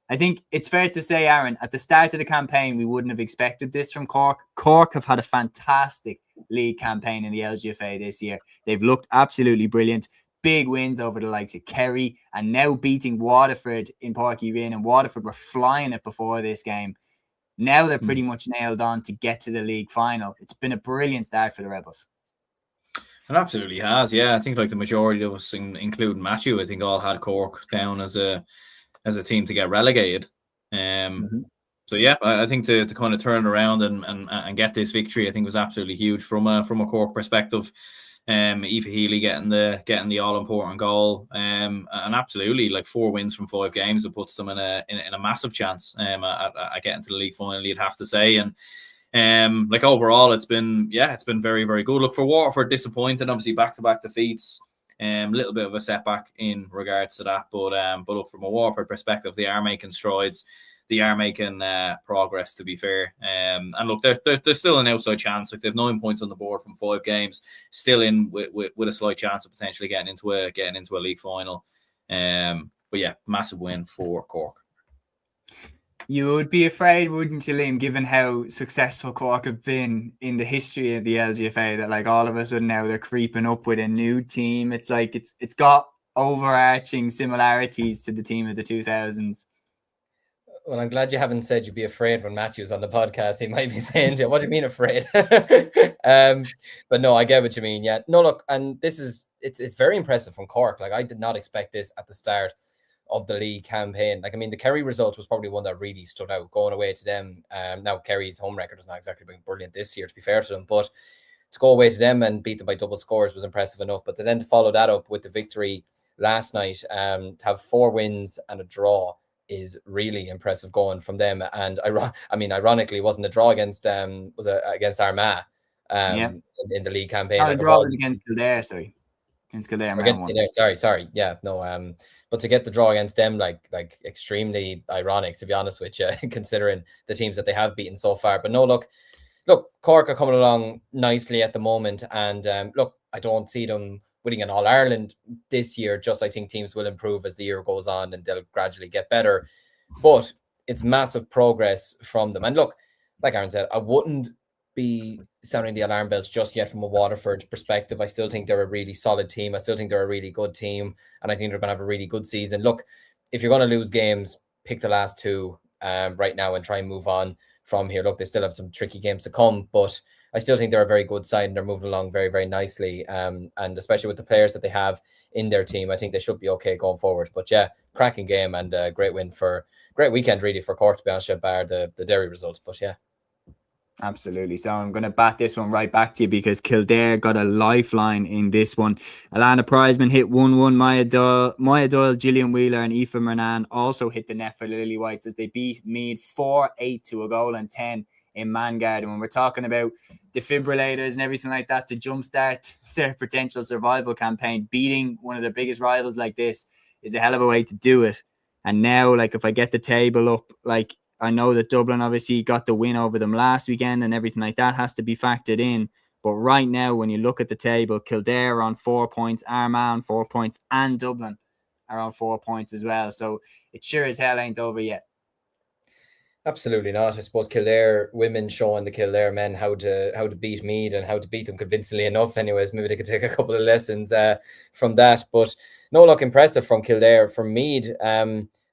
I think it's fair to say, Aaron, at the start of the campaign, we wouldn't have expected this from Cork. Cork have had a fantastic league campaign in the LGFA this year. They've looked absolutely brilliant. Big wins over the likes of Kerry, and now beating Waterford in Páirc Uí Rinn, and Waterford were flying it before this game. Now they're pretty much nailed on to get to the league final. It's been a brilliant start for the Rebels. It absolutely has, yeah. I think like the majority of us, including Matthew, I think all had Cork down as a team to get relegated. So yeah, I think to kind of turn around and get this victory, I think was absolutely huge from a Cork perspective. Aoife Healy getting the all important goal, and absolutely like 4 wins from 5 games, it puts them in a massive chance at getting to the league final, you'd have to say. And like overall, it's been very, very good. Look, for Waterford, disappointing, obviously back-to-back defeats. Little bit of a setback in regards to that, but look, from a Waterford perspective, they are making strides. They are making progress, to be fair. And look, there's still an outside chance. Like they've 9 points on the board from 5 games, still in with a slight chance of potentially getting into a league final. But yeah, massive win for Cork. You would be afraid, wouldn't you, Liam, given how successful Cork have been in the history of the LGFA, that like all of a sudden now they're creeping up with a new team. It's like it's got overarching similarities to the team of the 2000s. Well, I'm glad you haven't said you'd be afraid when Matthew's on the podcast. He might be saying to you, what do you mean afraid? But no, I get what you mean. Yeah. No, look, and it's very impressive from Cork. Like I did not expect this at the start of the league campaign. Like, I mean, the Kerry result was probably one that really stood out, going away to them. Now Kerry's home record has not exactly been brilliant this year, to be fair to them, but to go away to them and beat them by double scores was impressive enough. But to then follow that up with the victory last night, to have 4 wins and a draw is really impressive going from them. And ironically, it wasn't a draw against against Armagh in the league campaign. No, the draw was against Kildare, sorry. Against Kildare. Sorry. Yeah, no. But to get the draw against them, like extremely ironic, to be honest with you, considering the teams that they have beaten so far. But no, look, Cork are coming along nicely at the moment, and look, I don't see them winning an All Ireland this year. Just I think teams will improve as the year goes on, and they'll gradually get better. But it's massive progress from them. And look, like Aaron said, I wouldn't be sounding the alarm bells just yet from a Waterford perspective. I still think they're a really solid team. I still think they're a really good team, and I think they're going to have a really good season. Look, if you're going to lose games, pick the last 2 right now and try and move on from here. Look, they still have some tricky games to come, but I still think they're a very good side and they're moving along very, very nicely. And especially with the players that they have in their team, I think they should be okay going forward. But yeah, cracking game and a great weekend really for Cork, to be honest, bar the Derry result. But yeah. Absolutely. So I'm going to bat this one right back to you because Kildare got a lifeline in this one. Alana Prizeman hit 1-1. Maya Doyle, Gillian Wheeler and Aoife Mernan also hit the net for the Lily Whites as they beat Meath 4-8 to a goal and 10 in Mangard. And when we're talking about defibrillators and everything like that to jumpstart their potential survival campaign, beating one of their biggest rivals like this is a hell of a way to do it. And now, like, if I get the table up, like, I know that Dublin obviously got the win over them last weekend and everything like that has to be factored in. But right now, when you look at the table, Kildare are on 4 points, Armagh on 4 points, and Dublin are on 4 points as well. So it sure as hell ain't over yet. Absolutely not. I suppose Kildare women showing the Kildare men how to beat Meath and how to beat them convincingly enough. Anyways, maybe they could take a couple of lessons from that. But no, look, impressive from Kildare. From Meath,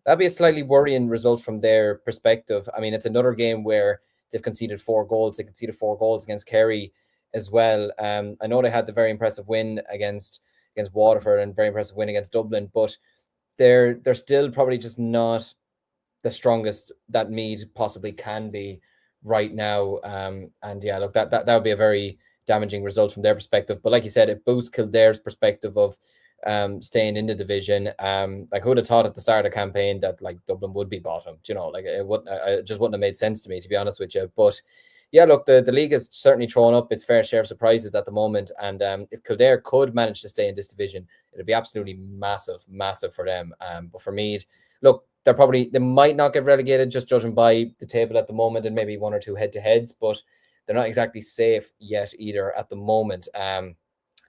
that'd be a slightly worrying result from their perspective. I mean, it's another game where they've conceded 4 goals. They conceded 4 goals against Kerry as well. I know they had the very impressive win against Waterford and very impressive win against Dublin, but they're still probably just not the strongest that Meath possibly can be right now. And yeah, look, that would be a very damaging result from their perspective. But like you said, it boosts Kildare's perspective of staying in the division. Like, who would have thought at the start of the campaign that like Dublin would be bottom? You know, like it just wouldn't have made sense to me, to be honest with you. But yeah, look, the league is certainly thrown up its fair share of surprises at the moment. And if Kildare could manage to stay in this division, it'd be absolutely massive for them. But for Meath, look, they might not get relegated just judging by the table at the moment and maybe 1 or 2 head-to-heads, but they're not exactly safe yet either at the moment,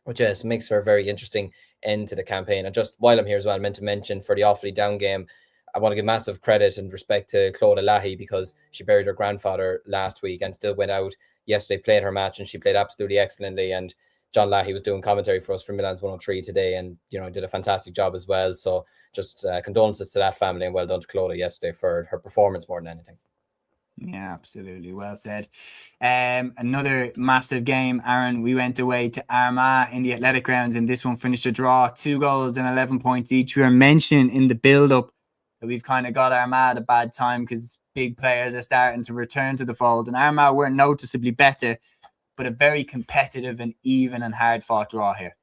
which just makes for a very interesting end to the campaign. And just while I'm here as well, I meant to mention for the Offaly down game, I want to give massive credit and respect to Clodagh Lahey because she buried her grandfather last week and still went out yesterday, played her match, and she played absolutely excellently. And John Lahey was doing commentary for us from Milan's 103 today and, you know, did a fantastic job as well. So just condolences to that family and well done to Clodagh yesterday for her performance more than anything. Yeah, absolutely. Well said. Another massive game, Aaron. We went away to Armagh in the athletic grounds and this one finished a draw, 2 goals and 11 points each. We were mentioning in the build-up that we've kind of got Armagh at a bad time because big players are starting to return to the fold, and Armagh were noticeably better, but a very competitive and even and hard-fought draw here.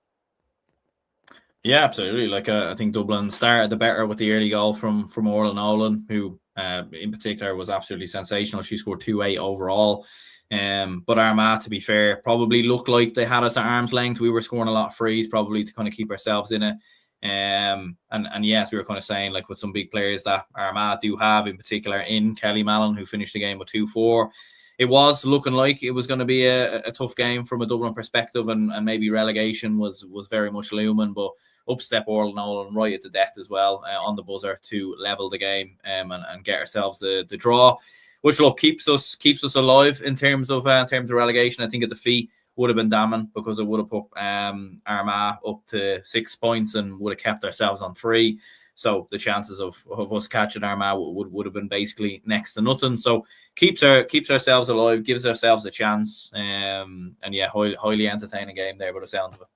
Yeah, absolutely. Like I think Dublin started the better with the early goal from Orla Nolan, who in particular was absolutely sensational. She scored 2-8 overall. But Armagh, to be fair, probably looked like they had us at arm's length. We were scoring a lot of frees, probably to kind of keep ourselves in it. And yes, we were kind of saying, like, with some big players that Armagh do have, in particular in Kelly Mallon, who finished the game with 2-4. It was looking like it was going to be a tough game from a Dublin perspective, and maybe relegation was very much looming. But up step Orla Nolan right at the death as well on the buzzer to level the game and get ourselves the draw, which look keeps us alive in terms of relegation. I think a defeat would have been damning because it would have put Armagh up to 6 points and would have kept ourselves on 3. So the chances of us catching Armagh would have been basically next to nothing. So keeps ourselves alive, gives ourselves a chance. And yeah, highly entertaining game there by the sounds of it.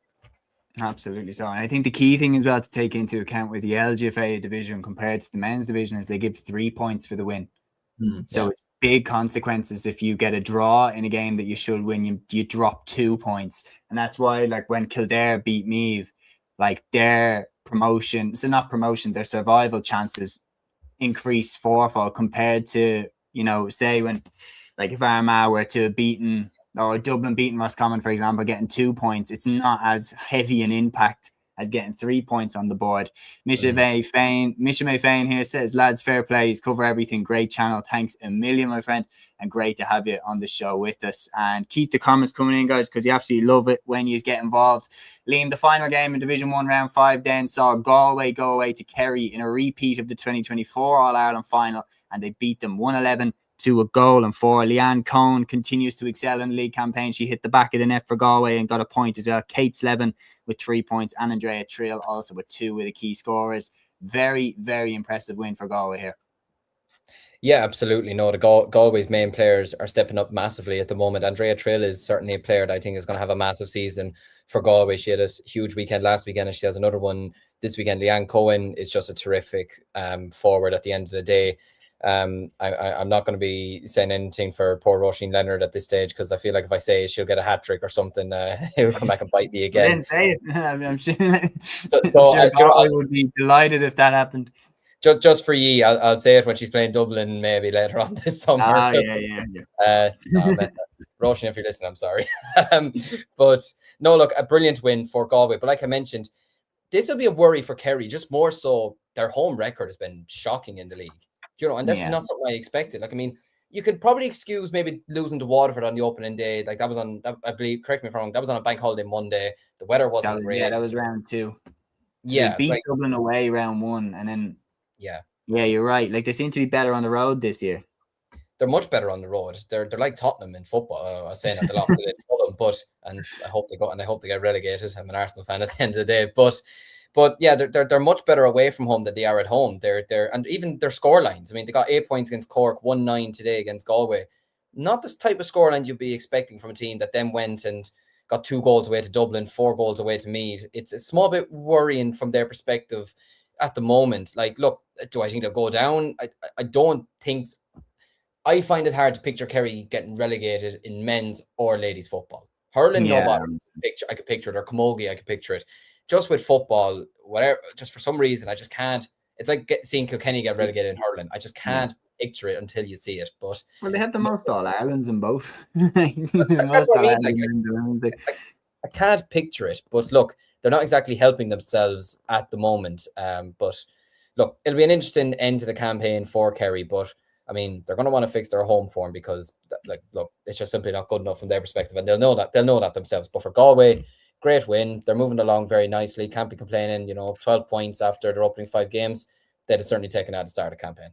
Absolutely so. And I think the key thing as well to take into account with the LGFA division compared to the men's division is they give 3 points for the win. So it's big consequences if you get a draw in a game that you should win. You drop 2 points. And that's why, like, when Kildare beat Meath, like, their promotion, so not promotion, their survival chances increase fourfold compared to, you know, say when, like, if Armagh were to have beaten, or Dublin beaten Roscommon, for example, getting 2 points, it's not as heavy an impact as getting 3 points on the board. Misha May Fain here says, lads, fair play, cover everything, great channel, thanks a million, my friend, and great to have you on the show with us. And keep the comments coming in, guys, because you absolutely love it when you get involved. Liam, the final game in Division 1 Round 5 then saw Galway go away to Kerry in a repeat of the 2024 All-Ireland final, and they beat them 1-11 to a goal and 4. Leanne Cohn continues to excel in the league campaign. She hit the back of the net for Galway and got a point as well. Kate Slevin with 3 points and Andrea Trill also with 2 with the key scorers. Very, very impressive win for Galway here. Yeah, absolutely. No, the Galway's main players are stepping up massively at the moment. Andrea Trill is certainly a player that I think is going to have a massive season for Galway. She had a huge weekend last weekend, and she has another one this weekend. Leanne Cohen is just a terrific forward at the end of the day. I'm not going to be saying anything for poor Roisin Leonard at this stage, because I feel like if I say she'll get a hat trick or something, he'll come back and bite me again. I didn't say it. I'm sure, So Galway would be delighted if that happened. Just for ye, I'll say it when she's playing Dublin maybe later on this summer. Roisin, if you're listening, I'm sorry. But no, look, a brilliant win for Galway. But like I mentioned, this will be a worry for Kerry, just more so their home record has been shocking in the league. Do you know, and that's not something I expected. Like, I mean, you could probably excuse maybe losing to Waterford on the opening day. Like, that was on, I believe, correct me if I'm wrong, that was on a bank holiday Monday. The weather wasn't great. Yeah, that was round 2. So yeah. They beat Dublin away round 1, and then yeah, you're right. Like, they seem to be better on the road this year. They're much better on the road. They're like Tottenham in football. I was saying that they lost to Fulham, and I hope they get relegated. I'm an Arsenal fan at the end of the day, but yeah, they're much better away from home than they are at home. And even their score lines. I mean, they got 8 points against Cork, 1-9 today against Galway. Not this type of score line you'd be expecting from a team that then went and got 2 goals away to Dublin, 4 goals away to Meath. It's a small bit worrying from their perspective at the moment. Like, look, do I think they'll go down? I don't think. I find it hard to picture Kerry getting relegated in men's or ladies football. Hurling, no bother. I could picture it, or Camogie, I could picture it. Just with football, whatever, just for some reason, I just can't. It's like seeing Kilkenny get relegated in hurling. I just can't picture it until you see it. But they had the most All-Irelands in both. That's what I mean. Like, I can't picture it. But look, they're not exactly helping themselves at the moment. But look, it'll be an interesting end to the campaign for Kerry. But I mean, they're going to want to fix their home form, because, like, look, it's just simply not good enough from their perspective, and they'll know that themselves. But for Galway, great win. They're moving along very nicely. Can't be complaining. 12 points after their opening 5 games. They'd have certainly taken out at the start of the campaign.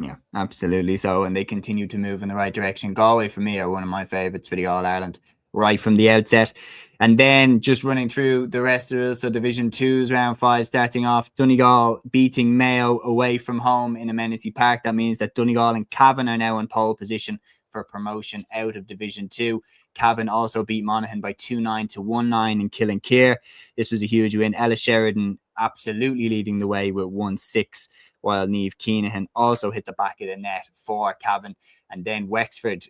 Yeah, absolutely. So, and they continue to move in the right direction. Galway, for me, are one of my favourites for the All-Ireland right from the outset. And then just running through the rest of it. So Division 2's round 5 starting off. Donegal beating Mayo away from home in Amenity Park. That means that Donegal and Cavan are now in pole position for promotion out of Division 2. Cavan also beat Monaghan by 2-9 to 1-9 in Killinkeer. This was a huge win. Ella Sheridan absolutely leading the way with 1-6, while Niamh Keenahan also hit the back of the net for Cavan. And then Wexford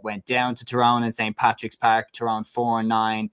went down to Tyrone in St. Patrick's Park. Tyrone 4-9,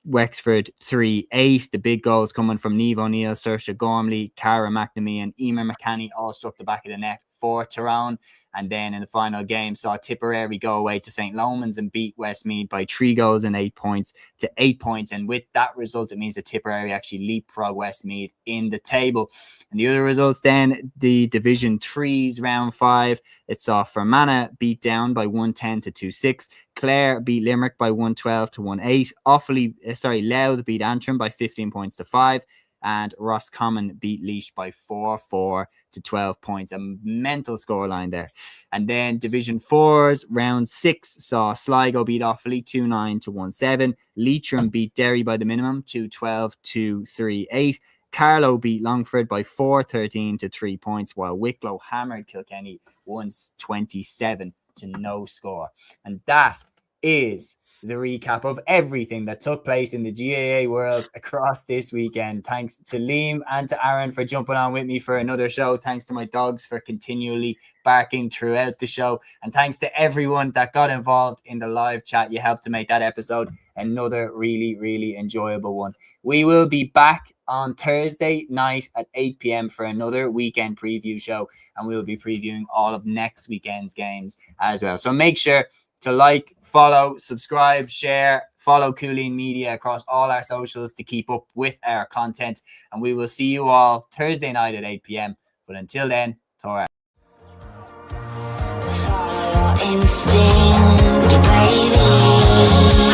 Wexford 3-8. The big goals coming from Niamh O'Neill, Saoirse Gormley, Cara McNamee and Emer McCanny all struck the back of the net for Tyrone. And then in the final game saw Tipperary go away to St. Lomans and beat Westmeath by 3 goals and 8 points to 8 points. And with that result, it means that Tipperary actually leapfrog Westmeath in the table. And the other results then, the Division 3's round 5, it saw Fermanagh beat down by 110 to 2-6. Clare beat Limerick by 112 to 1-8. Louth beat Antrim by 15 points to 5. And Roscommon beat Laois by 4-4 to 12 points. A mental scoreline there. And then Division 4's round 6 saw Sligo beat Offaly 2-9 to 1-7. Leitrim beat Derry by the minimum 2-12 to 3-8. Carlow beat Longford by 4-13 to 3 points, while Wicklow hammered Kilkenny 127 to no score. And that is the recap of everything that took place in the GAA world across this weekend. Thanks to Liam and to Aaron for jumping on with me for another show. Thanks to my dogs for continually barking throughout the show. And thanks to everyone that got involved in the live chat. You helped to make that episode another really, really enjoyable one. We will be back on Thursday night at 8 p.m. for another weekend preview show. And we will be previewing all of next weekend's games as well. So make sure to like, follow, subscribe, share, follow Cúilín Media across all our socials to keep up with our content. And we will see you all Thursday night at 8 p.m. But until then, Tora. Instinct, baby.